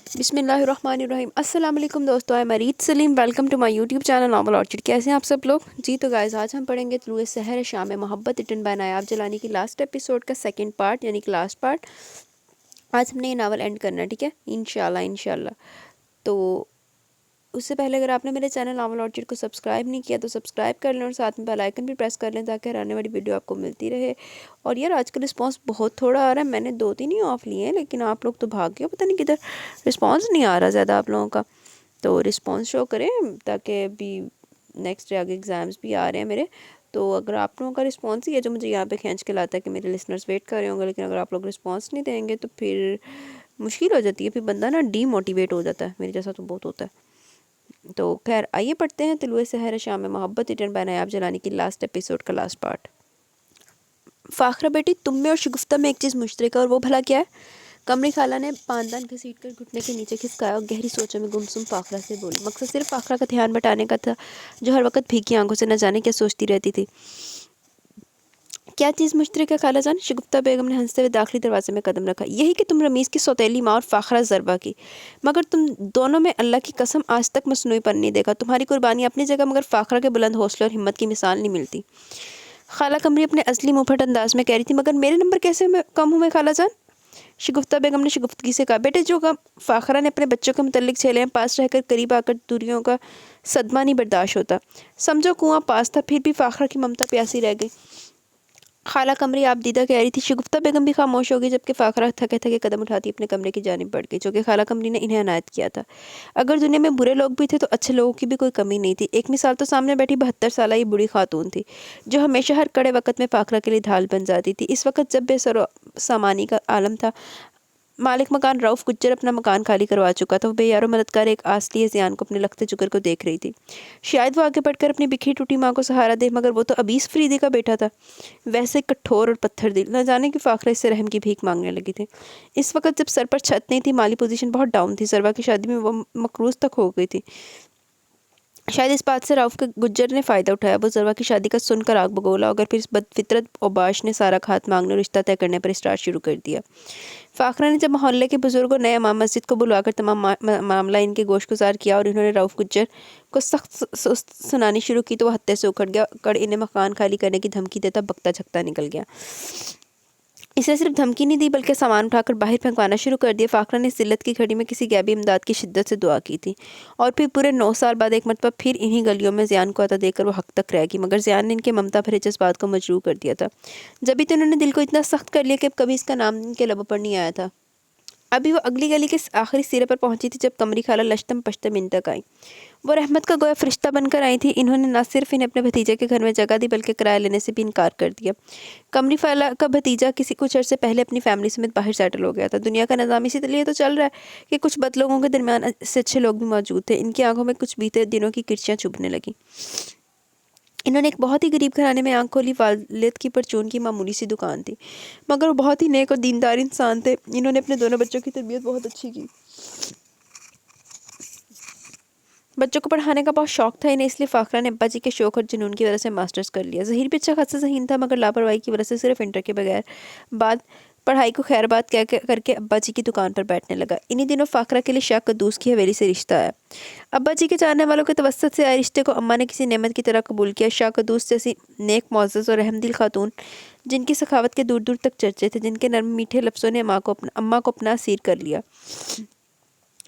بسم اللہ الرحمن الرحیم۔ السلام علیکم دوستو، میں Mureed Saleem, welcome to my YouTube channel novel orchard. کیسے ہیں آپ سب لوگ؟ جی تو گائز آج ہم پڑھیں گے طلوع سحر شام محبت ریٹن بائی نایاب جلانی کی لاسٹ ایپیسوڈ کا سیکنڈ پارٹ، یعنی کہ لاسٹ پارٹ۔ آج ہم نے یہ ناول اینڈ کرنا ہے، ٹھیک ہے، انشاءاللہ۔ تو اس سے پہلے اگر آپ نے میرے چینل ناول آرچڈ کو سبسکرائب نہیں کیا تو سبسکرائب کر لیں اور ساتھ میں بیل آئیکن بھی پریس کر لیں تاکہ ہر آنے والی ویڈیو آپ کو ملتی رہے۔ اور یار آج کا رسپانس بہت تھوڑا آ رہا ہے، میں نے 2-3 ہی آف لیے ہیں لیکن آپ لوگ تو بھاگ گئے، پتہ نہیں کدھر رسپانس نہیں آ رہا زیادہ آپ لوگوں کا۔ تو رسپانس شو کریں تاکہ ابھی نیکسٹ ڈے آگے ایگزامس بھی آ رہے ہیں میرے، تو اگر آپ لوگوں کا رسپانس ہی ہے جو مجھے یہاں پہ کھینچ کے لاتا ہے کہ میرے لسنرز ویٹ کر رہے ہوں گے، لیکن اگر آپ لوگ رسپانس نہیں دیں گے تو پھر مشکل ہو جاتی ہے، پھر بندہ نا ڈی موٹیویٹ ہو جاتا ہے، میرے جیسا تو بہت ہوتا ہے۔ تو خیر آئیے پڑھتے ہیں طلوع سحر شام محبت ریٹن بائی نایاب جلانی کی لاسٹ ایپیسوڈ کا لاسٹ پارٹ۔ فاخرہ بیٹی، تم میں اور شگفتہ میں ایک چیز مشترک ہے، اور وہ بھلا کیا ہے؟ قمری خالہ نے پاندان گھسیٹ کر گھٹنے کے نیچے کھسکایا اور گہری سوچوں میں گمسم فاخرہ سے بولی۔ مقصد صرف فاخرہ کا دھیان بٹانے کا تھا جو ہر وقت بھیگی آنکھوں سے نہ جانے کیا سوچتی رہتی تھی۔ کیا چیز مشترک ہے خالہ جان؟ شگفتہ بیگم نے ہنستے ہوئے داخلی دروازے میں قدم رکھا۔ یہی کہ تم رمیز کی سوتیلی ماں اور فاخرہ ضربہ کی، مگر تم دونوں میں اللہ کی قسم آج تک مصنوعی پن نہیں دیکھا۔ تمہاری قربانی اپنی جگہ، مگر فاخرہ کے بلند حوصلے اور ہمت کی مثال نہیں ملتی۔ خالہ قمری اپنے اصلی منہ پھٹ انداز میں کہہ رہی تھی، مگر میرے نمبر کیسے کم ہوئے خالہ جان؟ شگفتہ بیگم نے شگفتگی سے کہا، بیٹے جو غم فاخرہ نے اپنے بچوں کے متعلق جھیلے ہیں، پاس رہ کر قریب آ کر دوریوں کا صدمہ نہیں برداشت ہوتا۔ سمجھو کنواں پاس تھا، پھر بھی فاخرہ کی ممتا پیاسی رہ گئی۔ خالہ قمری آپ دیدہ کہہ رہی تھی۔ شگفتہ بیگم بھی خاموش ہو گئی جبکہ فاخرہ تھکے تھکے قدم اٹھاتی اپنے کمرے کی جانب بڑھ گئی، جو کہ خالہ قمری نے انہیں عنایت کیا تھا۔ اگر دنیا میں برے لوگ بھی تھے تو اچھے لوگوں کی بھی کوئی کمی نہیں تھی۔ ایک مثال تو سامنے بیٹھی 72 سالہ یہ بوڑھی خاتون تھی، جو ہمیشہ ہر کڑے وقت میں فاخرہ کے لیے ڈھال بن جاتی تھی۔ اس وقت جب بے سر و سامانی کا عالم تھا، مالک مکان رؤف گجر اپنا مکان خالی کروا چکا تھا۔ وہ بے یار و مددگار ایک آسلی زیان کو اپنے لخت جگر کو دیکھ رہی تھی۔ شاید وہ آگے بڑھ کر اپنی بکھری ٹوٹی ماں کو سہارا دے، مگر وہ تو ابیس فریدی کا بیٹا تھا، ویسے کٹھور اور پتھر دل۔ نہ جانے کہ فاخرہ اس سے رحم کی بھیک مانگنے لگی تھی۔ اس وقت جب سر پر چھت نہیں تھی، مالی پوزیشن بہت ڈاؤن تھی، سروا کی شادی میں وہ مقروض تک ہو گئی تھی۔ شاید اس بات سے رؤف کے گجر نے فائدہ اٹھایا، وہ زروا کی شادی کا سن کر آگ بگولا، اگر پھر اس بدفطرت اوباش نے سارا کھات مانگنے اور رشتہ طے کرنے پر اسٹارٹ شروع کر دیا۔ فاخرہ نے جب محلے کے بزرگوں نئے امام مسجد کو بلوا کر تمام معاملہ ان کے گوش گزار کیا اور انہوں نے رؤف گجر کو سخت سنانی شروع کی تو وہ ہتے سے اکھڑ گیا، کڑ انہیں مکان خالی کرنے کی دھمکی دیتا بکتا جھکتا نکل گیا۔ اس نے صرف دھمکی نہیں دی بلکہ سامان اٹھا کر باہر پھینکوانا شروع کر دیا۔ فاخرہ نے اس ذلت کی گھڑی میں کسی غیبی امداد کی شدت سے دعا کی تھی، اور پھر پورے 9 سال بعد ایک مرتبہ پھر انہی گلیوں میں زیان کو عطا دے کر وہ حق تک رہ گی، مگر زیان نے ان کے ممتا بھرے جذبات کو مجروح کر دیا تھا۔ جبھی تو انہوں نے دل کو اتنا سخت کر لیا کہ اب کبھی اس کا نام ان کے لبوں پر نہیں آیا تھا۔ ابھی وہ اگلی گلی کے آخری سرے پر پہنچی تھی جب قمری خالہ لشتم پشتم ان تک آئیں۔ وہ رحمت کا گویا فرشتہ بن کر آئی تھی۔ انہوں نے نہ صرف انہیں اپنے بھتیجے کے گھر میں جگہ دی بلکہ کرایہ لینے سے بھی انکار کر دیا۔ قمری خالہ کا بھتیجا کچھ عرصے پہلے اپنی فیملی سمیت باہر سیٹل ہو گیا تھا۔ دنیا کا نظام اسی لیے تو چل رہا ہے کہ کچھ بد لوگوں کے درمیان سے اچھے لوگ بھی موجود تھے۔ ان کی آنکھوں میں کچھ بیتے دنوں کی کرچیاں چبھنے لگیں۔ انہوں نے ایک بہت ہی غریب گھرانے میں آنکھ کھولی۔ والد کی پرچون کی معمولی سی دکان تھی، مگر وہ بہت ہی نیک اور دیندار انسان تھے۔ انہوں نے اپنے دونوں بچوں کی تربیت بہت اچھی کی۔ بچوں کو پڑھانے کا بہت شوق تھا انہیں، اس لیے فاخرہ نے ابا جی کے شوق اور جنون کی وجہ سے ماسٹرز کر لیا۔ ظہیر بھی اچھا خاصا ذہین تھا، مگر لاپرواہی کی وجہ سے صرف انٹر کے بغیر بعد پڑھائی کو خیر بات کر کے ابا جی کی دکان پر بیٹھنے لگا۔ انہی دنوں فاخرہ کے لیے شاہ قدوس کی حویلی سے رشتہ آیا۔ ابا جی کے جاننے والوں کے توسط سے آئے رشتے کو اماں نے کسی نعمت کی طرح قبول کیا۔ شاہ قدوس جیسی نیک معزز اور رحم دل خاتون، جن کی سخاوت کے دور دور تک چرچے تھے، جن کے نرم میٹھے لفظوں نے اماں کو اپنا اسیر کر لیا،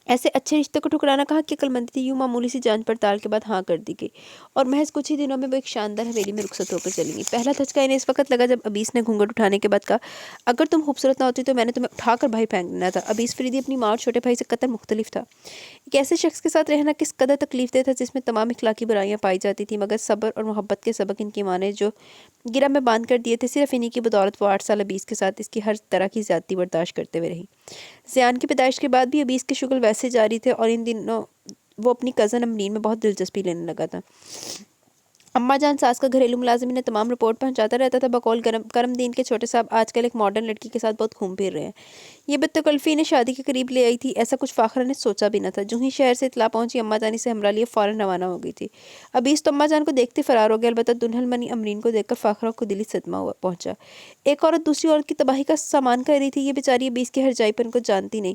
ایسے اچھے رشتے کو ٹھکرانا کہاں کی عقل مندی تھی۔ یوں معمولی سی جانچ پڑتال کے بعد ہاں کر دی گئی، اور محض کچھ ہی دنوں میں وہ ایک شاندار حویلی میں رخصت ہو کر چلی گئی۔ پہلا دھچکا انہیں اس وقت لگا جب ابیس نے گھونگھٹ اٹھانے کے بعد کہا، اگر تم خوبصورت نہ ہوتی تو میں نے تمہیں اٹھا کر باہر پھینک دینا تھا۔ ابیس فریدی اپنی ماں اور چھوٹے بھائی سے قطعاً مختلف تھا۔ ایک ایسے شخص کے ساتھ رہنا کس قدر تکلیف دہ تھا جس میں تمام اخلاقی برائیاں پائی جاتی تھیں، مگر صبر اور محبت کے سبق ان کی ماں نے جو گرہ میں باندھ کر دیے تھے، صرف انہی کی بدولت وہ 8 سال ابیس کے ساتھ اس کی ہر طرح کی زیادتی برداشت کرتے ہوئے رہی۔ زیان کی پیدائش کے بعد بھی ابیس کے شغل ویسے جاری تھے، اور ان دنوں وہ اپنی کزن امرین میں بہت دلچسپی لینے لگا تھا۔ اماں جان ساس کا گھریلو ملازم انہیں تمام رپورٹ پہنچاتا رہتا تھا۔ بقول کرم دین کے چھوٹے صاحب آج کل ایک ماڈرن لڑکی کے ساتھ بہت گھوم پھر رہے ہیں۔ یہ بدتکلفی انہیں شادی کے قریب لے آئی تھی، ایسا کچھ فاخرہ نے سوچا بھی نہ تھا۔ جو ہی شہر سے اطلاع پہنچی، اماں جان اسے ہمراہ لیے فوراً روانہ ہو گئی تھی۔ ابیس تو اماں جان کو دیکھتے فرار ہو گیا، البتہ دلہن بنی امرین کو دیکھ کر فاخرہ کو دلی صدمہ پہنچا۔ ایک عورت دوسری عورت کی تباہی کا سامان کر رہی تھی، یہ بیچاری ابیس کے ہرجائی پن کو جانتی نہیں۔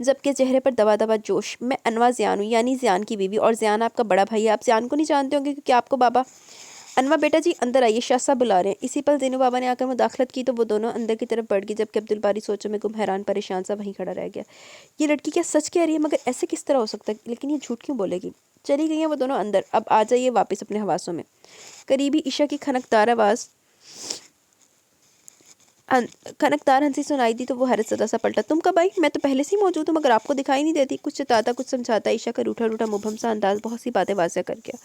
جبکہ چہرے پر دبا دبا جوش. میں انواع زیان ہوں، یعنی زیان کی بیوی، اور زیان آپ کا بڑا بھائی ہے. آپ زیان کو نہیں جانتے ہوں گے کیونکہ آپ کو بابا. انواع بیٹا جی اندر آئیے، شاہ صاحب بلا رہے ہیں. اسی پل زینو بابا نے آ کر مداخلت کی تو وہ دونوں اندر کی طرف بڑھ گئی، جبکہ عبدالباری سوچوں میں گم، حیران پریشان سا وہیں کھڑا رہ گیا. یہ لڑکی کیا سچ کہہ رہی ہے؟ مگر ایسے کس طرح ہو سکتا ہے؟ لیکن یہ جھوٹ کیوں بولے گی؟ چلی گئی ہیں وہ دونوں اندر. اب آ جائیے واپس اپنے حواسوں میں. قریبی عشاء کی کھنکدار ہنسی سنائی دی تو وہ حیرت زدہ سا پلٹا. تم کب آئی؟ میں تو پہلے سے ہی موجود ہوں مگر آپ کو دکھائی نہیں دیتی. کچھ چتاتا کچھ سمجھاتا عشاء کا روٹھا روٹھا مبہم سا انداز بہت سی باتیں واضح کر گیا.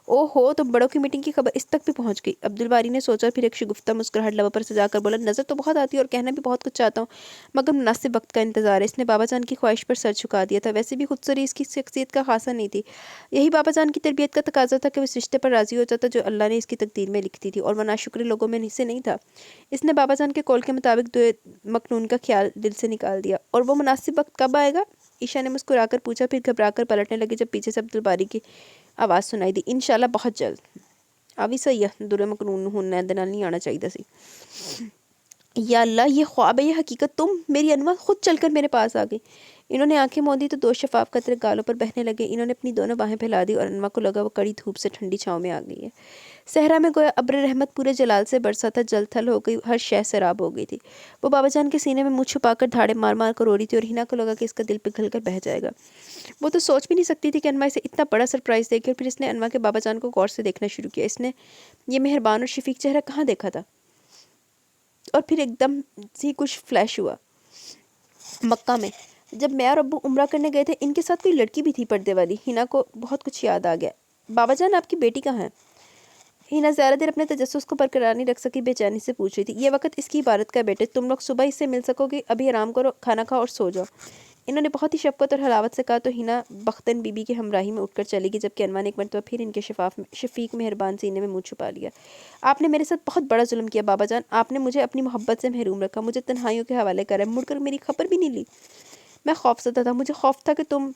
او ہو، تم بڑوں کی میٹنگ کی خبر اس تک بھی پہنچ گئی. عبدالباری نے سوچا، پھر ایک شگفتہ مسکراہٹ لبوں پر سجا کر بولا. نظر تو بہت آتی ہے اور کہنا بھی بہت کچھ چاہتا ہوں، مگر مناسب وقت کا انتظار ہے. اس نے بابا جان کی خواہش پر سر جھکا دیا تھا. ویسے بھی خودسری اس کی شخصیت کا خاصا نہیں تھی. یہی بابا جان کی تربیت کا تقاضا تھا کہ وہ اس رشتے پر راضی ہو جاتا جو اللہ نے اس کی تقدیر میں لکھ دی تھی، اور وہ ناشکر لوگوں میں سے نہیں تھا. اس نے بابا جان کے قول کے مطابق مکنون کا خیال دل سے نکال دیا. اور وہ مناسب وقت کب آئے گا؟ عشاء نے مسکرا کر پوچھا، پھر گھبرا کر پلٹنے لگی جب پیچھے سے عبدالباری کی آواز سنائی دی. انشاءاللہ بہت جلد. ابھی صحیح ہے، دور مکنون ہونے دنال نہیں آنا چاہیے سی. یا اللہ، یہ خواب ہے یا حقیقت؟ تم میری انواع خود چل کر میرے پاس آ گئی. انہوں نے آنکھیں موندی تو دو شفاف قطرے گالوں پر بہنے لگے. انہوں نے اپنی دونوں باہیں پھیلا دی اور انواع کو لگا وہ کڑی دھوپ سے ٹھنڈی چھاؤں میں آ گئی ہے. صحرا میں گویا ابر رحمت پورے جلال سے برسا تھا. جل تھل ہو گئی، ہر شے سیراب ہو گئی تھی. وہ بابا جان کے سینے میں منہ چھپا کر دھاڑے مار مار کر رو رہی تھی، اور ہنا کو لگا کہ اس کا دل پگھل کر بہہ جائے گا. وہ تو سوچ بھی نہیں سکتی تھی کہ انواع اسے اتنا بڑا سرپرائز دے گی. اور پھر اس نے انواع کے بابا جان کو غور سے دیکھنا شروع کیا. اس نے یہ مہربان اور شفیق چہرہ کہاں دیکھا تھا؟ اور پھر ایک دم سے کچھ فلیش ہوا. مکہ میں جب میں اور ابو عمرہ کرنے گئے تھے، ان کے ساتھ کوئی لڑکی بھی تھی پردے والی. ہنا کو بہت کچھ یاد آ گیا. بابا جان، آپ کی بیٹی کہاں ہے؟ ہنا زیادہ دیر اپنے تجسس کو برقرار نہیں رکھ سکی، بے چینی سے پوچھ رہی تھی. یہ وقت اس کی عبادت کا بیٹے، تم لوگ صبح اس سے مل سکو گے. ابھی آرام کرو، کھانا کھاؤ اور سو جاؤ. انہوں نے بہت ہی شفقت اور حلاوت سے کہا تو ہنا بختن بی بی کی ہمراہی میں اٹھ کر چلی گئی، جبکہ انواع نے ایک مرتبہ پھر ان کے شفیق مہربان سینے میں منہ چھپا لیا. آپ نے میرے ساتھ بہت بڑا ظلم کیا بابا جان. آپ نے مجھے اپنی محبت سے محروم رکھا، مجھے تنہائیوں کے حوالے کرا، مڑ کر میری خبر بھی نہیں لی. میں خوف زدہ تھا، مجھے خوف تھا کہ تم.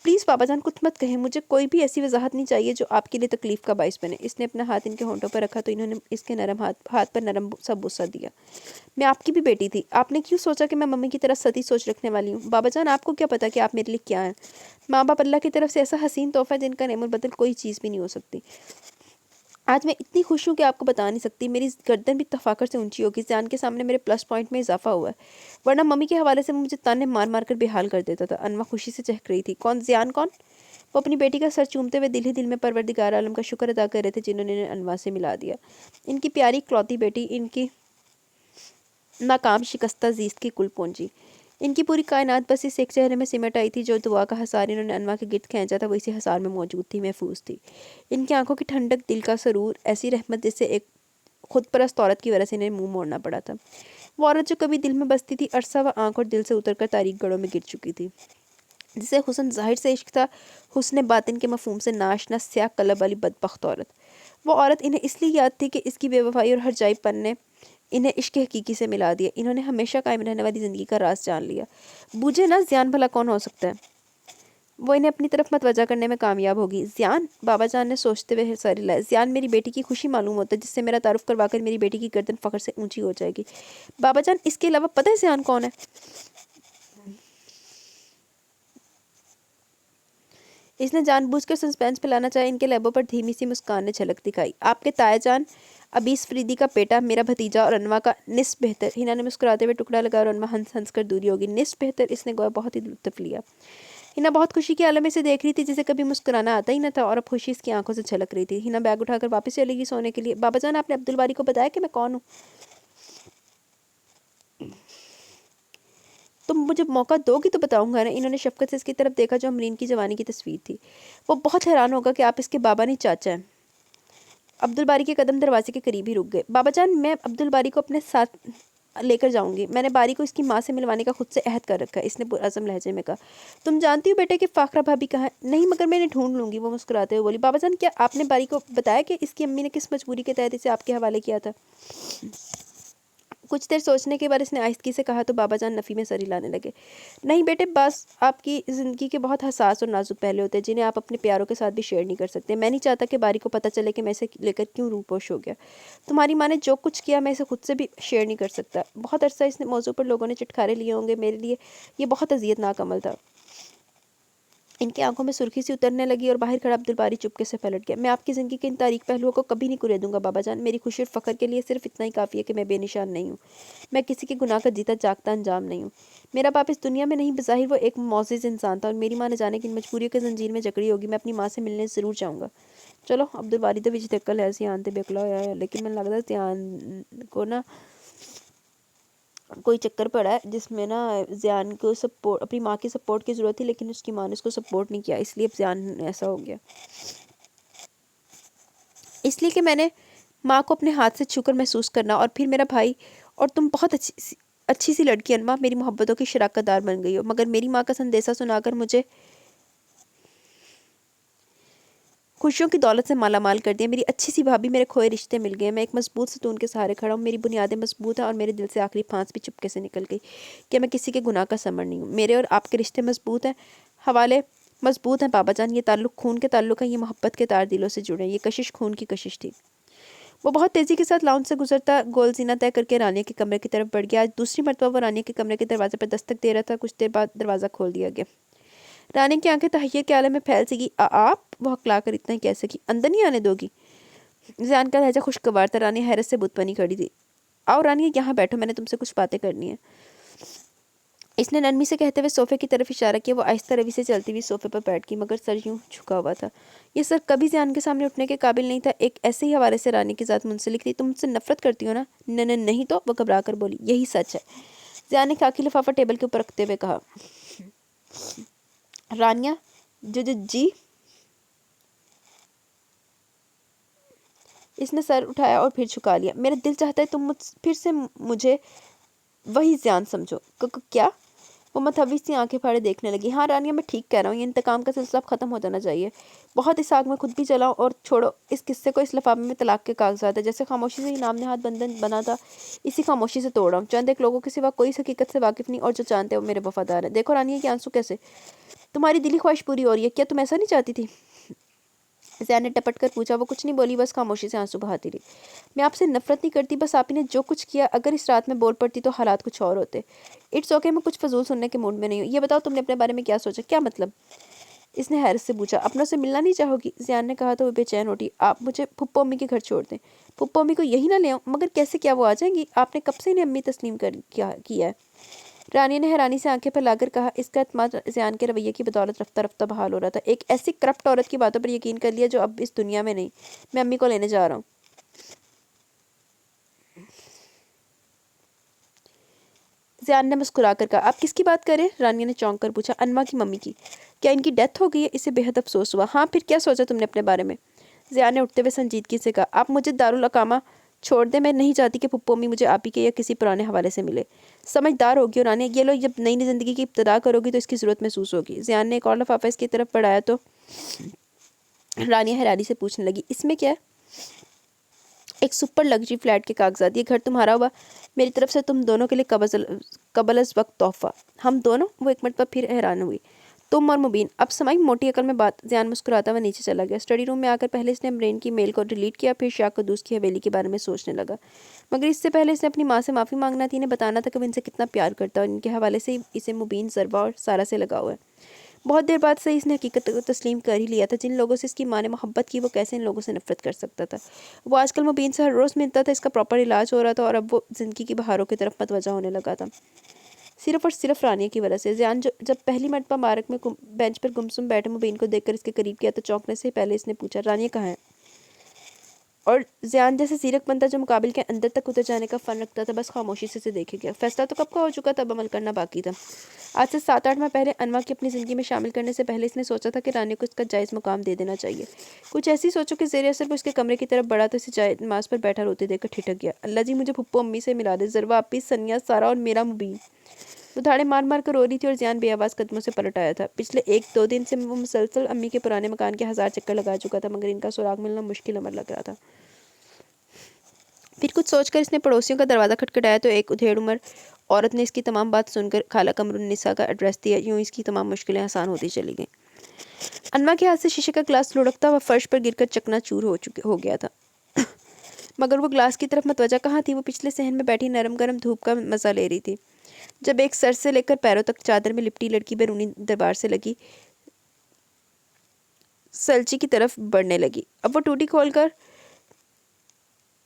پلیز بابا جان کچھ مت کہیں، مجھے کوئی بھی ایسی وضاحت نہیں چاہیے جو آپ کے لیے تکلیف کا باعث بنے. اس نے اپنا ہاتھ ان کے ہونٹوں پر رکھا تو انہوں نے اس کے نرم ہاتھ پر نرم سا بوسہ دیا. میں آپ کی بھی بیٹی تھی. آپ نے کیوں سوچا کہ میں ممی کی طرح ستی سوچ رکھنے والی ہوں؟ بابا جان، آپ کو کیا پتا کہ آپ میرے لیے کیا ہیں؟ ماں باپ اللہ کی طرف سے ایسا حسین تحفہ ہے جن کا نعم البدل کوئی چیز بھی نہیں ہو سکتی. آج میں اتنی خوش ہوں کہ آپ کو بتا نہیں سکتی. میری گردن بھی تفاخر سے اونچی ہوگی. زیان کے سامنے میرے پلس پوائنٹ میں اضافہ ہوا ہے، ورنہ ممی کے حوالے سے مجھے تانے مار مار کر بے حال کر دیتا تھا. انواع خوشی سے چہک رہی تھی. کون؟ زیان کون؟ وہ اپنی بیٹی کا سر چومتے ہوئے دل ہی دل میں پروردگار عالم کا شکر ادا کر رہے تھے جنہوں نے انواع سے ملا دیا. ان کی پیاری اکلوتی بیٹی، ان کی ناکام شکستہ زیست کی کل پونجی. ان کی پوری کائنات بس اس ایک چہرے میں سمٹ آئی تھی. جو دعا کا حصار انہوں نے انواع کے گرد کھینچا تھا وہ اسی حصار میں موجود تھی، محفوظ تھی. ان کی آنکھوں کی ٹھنڈک، دل کا سرور، ایسی رحمت جس سے ایک خود پرست عورت کی وجہ سے انہیں منہ موڑنا پڑا تھا. وہ عورت جو کبھی دل میں بستی تھی، عرصہ وہ آنکھ اور دل سے اتر کر تاریک گڑھوں میں گر چکی تھی. جسے حسن ظاہر سے عشق تھا، حسن باطن کے مفہوم سے ناشنا سیاہ قلب والی بدبخت عورت. وہ عورت انہیں اس لیے یاد تھی کہ اس کی بے وفائی اور ہرجائی پن نے انہیں عشق حقیقی سے ملا دیا. انہوں نے ہمیشہ قائم رہنے والی زندگی کا راز جان لیا. بوجھے نا، زیان بھلا کون ہو سکتا ہے؟ وہ انہیں اپنی طرف متوجہ کرنے میں کامیاب ہوگی. زیان؟ بابا جان نے سوچتے ہوئے سر ہلایا. زیان میری بیٹی کی خوشی معلوم ہوتا ہے، جس سے میرا تعارف کروا کر میری بیٹی کی گردن فخر سے اونچی ہو جائے گی. بابا جان، اس کے علاوہ پتہ ہے زیان کون ہے؟ اس نے جان بوجھ کر سسپینس پھیلانا چاہا. ان کے لبوں پر دھیمی سی مسکان نے جھلک دکھائی. آپ کے تایا جان ابیس فریدی کا بیٹا، میرا بھتیجا اور انواع کا نصف بہتر. ہنا نے مسکراتے ہوئے ٹکڑا لگا اور انواع ہنس ہنس کر دوری ہوگی. نصف بہتر؟ اس نے گویا بہت ہی لطف لیا. ہنا بہت خوشی کے عالم میں سے دیکھ رہی تھی جسے کبھی مسکرانا آتا ہی نہ تھا، اور اب خوشی اس کی آنکھوں سے چھلک رہی تھی. ہنا بیگ اٹھا کر واپس چلے گی سونے کے لیے. بابا جان، آپ نے عبدالباری کو بتایا کہ میں کون ہوں؟ تم مجھے موقع دو گی تو بتاؤں گا نا. انہوں نے شفقت سے اس کی طرف دیکھا جو امرین کی جوانی کی تصویر تھی. وہ بہت حیران ہوگا کہ آپ اس کے بابا نہیں چاچا ہیں. عبدالباری کے قدم دروازے کے قریب ہی رک گئے. بابا جان، میں عبدالباری کو اپنے ساتھ لے کر جاؤں گی. میں نے باری کو اس کی ماں سے ملوانے کا خود سے عہد کر رکھا ہے. اس نے پرعزم لہجے میں کہا. تم جانتی ہو بیٹے کہ فاخرہ بھابی کہاں ہے؟ نہیں، مگر میں انہیں ڈھونڈ لوں گی. وہ مسکراتے ہوئے بولی. بابا جان، کیا آپ نے باری کو بتایا کہ اس کی امی نے کس مجبوری کے تحت اسے آپ کے حوالے کیا تھا؟ کچھ دیر سوچنے کے بعد اس نے آہستگی سے کہا تو بابا جان نفی میں سر ہلانے لگے۔ نہیں بیٹے، بس آپ کی زندگی کے بہت حساس اور نازک پہلے ہوتے ہیں جنہیں آپ اپنے پیاروں کے ساتھ بھی شیئر نہیں کر سکتے۔ میں نہیں چاہتا کہ باری کو پتہ چلے کہ میں اسے لے کر کیوں روپوش ہو گیا۔ تمہاری ماں نے جو کچھ کیا میں اسے خود سے بھی شیئر نہیں کر سکتا۔ بہت عرصہ اس موضوع پر لوگوں نے چٹکارے لیے ہوں گے، میرے لیے یہ بہت اذیت ناک عمل تھا۔ ان کی آنکھوں میں سرخی سی اترنے لگی اور باہر کھڑا عبدالباری چپکے سے پلٹ گیا۔ میں آپ کی زندگی کے ان تاریک پہلوؤں کو کبھی نہیں کرے دوں گا بابا جان۔ میری خوشی اور فخر کے لیے صرف اتنا ہی کافی ہے کہ میں بے نشان نہیں ہوں۔ میں کسی کے گناہ کا جیتا جاگتا انجام نہیں ہوں۔ میرا باپ اس دنیا میں نہیں، بظاہر وہ ایک معزز انسان تھا، اور میری ماں نے جانے کی ان مجبوریوں کے زنجیر میں جکڑی ہوگی۔ میں اپنی ماں سے ملنے ضرور چاہوں گا۔ چلو عبدالباری دے وچ تکل ایسی آنتے بیکلا ہوا ہے، لیکن میں لگتا ہے زیان کو نا کوئی چکر پڑا ہے جس میں نا زیان کو سپورٹ، اپنی ماں کی سپورٹ کی ضرورت تھی، لیکن اس کی ماں نے اس کو سپورٹ نہیں کیا، اس لیے اب زیان ایسا ہو گیا۔ اس لیے کہ میں نے ماں کو اپنے ہاتھ سے چھو کر محسوس کرنا، اور پھر میرا بھائی اور تم بہت اچھی سی لڑکی انما میری محبتوں کی شراکت دار بن گئی ہو، مگر میری ماں کا سندیسہ سنا کر مجھے خوشیوں کی دولت سے مالا مال کر دیا۔ میری اچھی سی بھابھی، میرے کھوئے رشتے مل گئے، میں ایک مضبوط ستون کے سہارے کھڑا ہوں، میری بنیادیں مضبوط ہیں، اور میرے دل سے آخری پھانس بھی چپکے سے نکل گئی کہ میں کسی کے گناہ کا ثمر نہیں ہوں۔ میرے اور آپ کے رشتے مضبوط ہیں، حوالے مضبوط ہیں بابا جان۔ یہ تعلق خون کے تعلق ہے، یہ محبت کے تار دلوں سے جڑے ہیں، یہ کشش خون کی کشش تھی۔ وہ بہت تیزی کے ساتھ لاؤنج سے گزرتا گول زینہ طے کر کے رانیہ کے کمرے کی طرف بڑھ گیا۔ آج دوسری مرتبہ وہ رانیہ کے کمرے کے دروازے پر دستک دے رہا تھا۔ کچھ دیر بعد دروازہ کھول دیا گیا۔ رانی کی آنکھیں تحیر کے عالم میں پھیل سی گی۔ آپ؟ وہ ہکلا کر اتنا ہی کہہ سکی۔ اندر نہیں آنے دو گی؟ زیان کا لہجہ خوشگوار تھا۔ رانی حیرت سے بت بنی کھڑی تھی۔ آؤ رانی، یہاں بیٹھو، میں نے تم سے کچھ باتیں کرنی ہیں۔ اس نے نرمی سے کہتے ہوئے صوفے کی طرف اشارہ کیا۔ وہ آہستہ روی سے چلتی ہوئی صوفے پر بیٹھ گئی، مگر سر یوں جھکا ہوا تھا۔ یہ سر کبھی زیان کے سامنے اٹھنے کے قابل نہیں تھا۔ ایک ایسے ہی حوالے سے رانی کی ذات منسلک تھی۔ تم مجھ سے نفرت کرتی ہو نا؟ نہیں تو، وہ گھبرا کر بولی۔ یہی سچ ہے، زیان نے خاکی لفافہ ٹیبل کے اوپر رکھتے ہوئے کہا۔ رانیہ جی؟ اس نے سر اٹھایا اور پھر جھکا لیا۔ میرا دل چاہتا ہے تم پھر سے مجھے وہی زیان سمجھو۔ کیا؟ وہ متحوس سی آنکھیں پھاڑے دیکھنے لگی۔ ہاں رانیہ، میں ٹھیک کہہ رہا ہوں، یہ انتقام کا سلسلہ اب ختم ہو جانا چاہیے۔ بہت اس آگ میں خود بھی جلاؤ اور چھوڑو اس قصے کو۔ اس لفافے میں طلاق کے کاغذات ہے، جیسے خاموشی سے یہ نام نہاد بندھن بنا تھا، اسی خاموشی سے توڑ رہا ہوں۔ چند ایک لوگوں کے سوا کوئی اس حقیقت سے واقف نہیں، اور جو جانتے ہیں وہ میرے وفادار ہیں۔ دیکھو رانیہ کے آنسو کیسے، تمہاری دلی خواہش پوری ہو رہی ہے، کیا تم ایسا نہیں چاہتی تھی؟ زیان نے ٹپٹ کر پوچھا۔ وہ کچھ نہیں بولی، بس خاموشی سے آنسو بہاتی رہی۔ میں آپ سے نفرت نہیں کرتی، بس آپ نے جو کچھ کیا، اگر اس رات میں بول پڑتی تو حالات کچھ اور ہوتے۔ اٹس اوکے، میں کچھ فضول سننے کے موڈ میں نہیں ہوں۔ یہ بتاؤ تم نے اپنے بارے میں کیا سوچا؟ کیا مطلب؟ اس نے حیرت سے پوچھا۔ اپنوں سے ملنا نہیں چاہو گی؟ زیان نے کہا تو وہ بے چین اٹھی۔ آپ مجھے پھپھو امی کے گھر چھوڑ دیں۔ پھپھو امی کو یہی نہ لے آؤں؟ مگر کیسے؟ کیا وہ آ جائیں گی؟ آپ نے کب سے انہیں امی تسلیم کیا ہے؟ رانی نے حیرانی سے آنکھیں پھیلا کر کہا۔ اس کا اعتماد زیان کے رویے کی بدولت رفتہ رفتہ بحال ہو رہا تھا۔ ایک ایسی کرپٹ عورت کی باتوں پر یقین کر لیا جو اب اس دنیا میں نہیں۔ میں امی کو لینے جا رہا ہوں۔ زیان نے مسکرا کر کہا۔ آپ کس کی بات کریں؟ رانی نے چونک کر پوچھا۔ انما کی ممی کی۔ کیا ان کی ڈیتھ ہو گئی ہے؟ اسے بے حد افسوس ہوا۔ ہاں، پھر کیا سوچا تم نے اپنے بارے میں؟ زیان نے اٹھتے ہوئے سنجیدگی سے کہا۔ آپ مجھے دارالاقامہ چھوڑ دیں، میں نہیں چاہتی کہ پھپھو امی مجھے آپ ہی کے یا کسی پرانے حوالے سے ملے۔ سمجھدار ہوگی اور رانی، یہ لو، جب نئی زندگی کی ابتدا کرو گی تو اس کی ضرورت محسوس ہوگی۔ زیان نے ایک اور لفافہ اس کی طرف بڑھایا تو رانی حیرانی سے پوچھنے لگی۔ اس میں کیا ہے؟ ایک سپر لگژری فلیٹ کے کاغذات۔ یہ گھر تمہارا ہوا، میری طرف سے تم دونوں کے لیے قبل از وقت تحفہ۔ ہم دونوں؟ وہ ایک مرتبہ پھر حیران ہوئی۔ تم اور مبین؟ اب سمجھ موٹی عقل میں بات۔ زیان مسکراتا ہوا نیچے چلا گیا۔ اسٹڈی روم میں آ کر پہلے اس نے امرین کی میل کو ڈیلیٹ کیا، پھر شاہ قدوس کی حویلی کے بارے میں سوچنے لگا، مگر اس سے پہلے اس نے اپنی ماں سے معافی مانگنا تھی، انہیں بتانا تھا کہ وہ ان سے کتنا پیار کرتا ہے، اور ان کے حوالے سے اسے مبین، ضربہ اور سارا سے لگاؤ ہے۔ بہت دیر بعد سے اس نے حقیقت کو تسلیم کر ہی لیا تھا۔ جن لوگوں سے اس کی ماں نے محبت کی، وہ کیسے ان لوگوں سے نفرت کر سکتا تھا؟ وہ آج کل مبین سے ہر روز ملتا تھا، اس کا پراپر علاج ہو رہا تھا، اور اب وہ زندگی کی بہاروں کی طرف متوجہ ہونے لگا تھا، صرف اور صرف رانیہ کی وجہ سے۔ زیان جب پہلی مرتبہ مارک میں بینچ پر گمسم بیٹھے مبین کو دیکھ کر اس کے قریب کیا تو چونکنے سے پہلے اس نے پوچھا، رانیہ کہاں ہے؟ اور زیان جیسے زیرک بندہ جو مقابل کے اندر تک اتر جانے کا فن رکھتا تھا، بس خاموشی سے اسے دیکھے گیا۔ فیصلہ تو کب کا ہو چکا تھا، اب عمل کرنا باقی تھا۔ آج سے 7-8 ماہ پہلے انوا کی اپنی زندگی میں شامل کرنے سے پہلے اس نے سوچا تھا کہ رانی کو اس کا جائز مقام دے دینا چاہیے۔ کچھ ایسی سوچوں کے زیر اثر وہ اس کے کمرے کی طرف بڑھا تو اسے جائے نماز پر بیٹھا روتے دیکھ کر ٹھٹک گیا۔ اللہ جی، مجھے پھپھو امی سے ملا دے، ضرور آپی، سنیا، سارا اور میرا مبین۔ وہ دھاڑے مار مار کر رو رہی تھی اور زیان بے آواز قدموں سے پلٹ آیا تھا۔ پچھلے 1-2 دن سے وہ مسلسل امی کے پرانے مکان کے 1000 چکر لگا چکا تھا، مگر ان کا سراغ ملنا مشکل امر لگ رہا تھا۔ پھر کچھ سوچ کر اس نے پڑوسیوں کا دروازہ کھٹکھٹایا تو ایک ادھیڑ عمر عورت نے اس کی تمام بات سن کر خالہ قمر النساء کا ایڈریس دیا۔ یوں اس کی تمام مشکلیں آسان ہوتی چلی گئیں۔ انواع کے ہاتھ سے شیشے کا گلاس لڑکتا ہوا فرش پر گر کر چکنا چور ہو گیا تھا، مگر وہ گلاس کی طرف متوجہ کہاں تھی؟ وہ پچھلے صحن میں بیٹھی نرم گرم دھوپ کا مزہ لے رہی تھی، جب ایک سر سے لے کر پیروں تک چادر میں لپٹی لڑکی بیرونی دربار سے لگی سلچی کی طرف بڑھنے لگی۔ اب وہ ٹوٹی کھول کر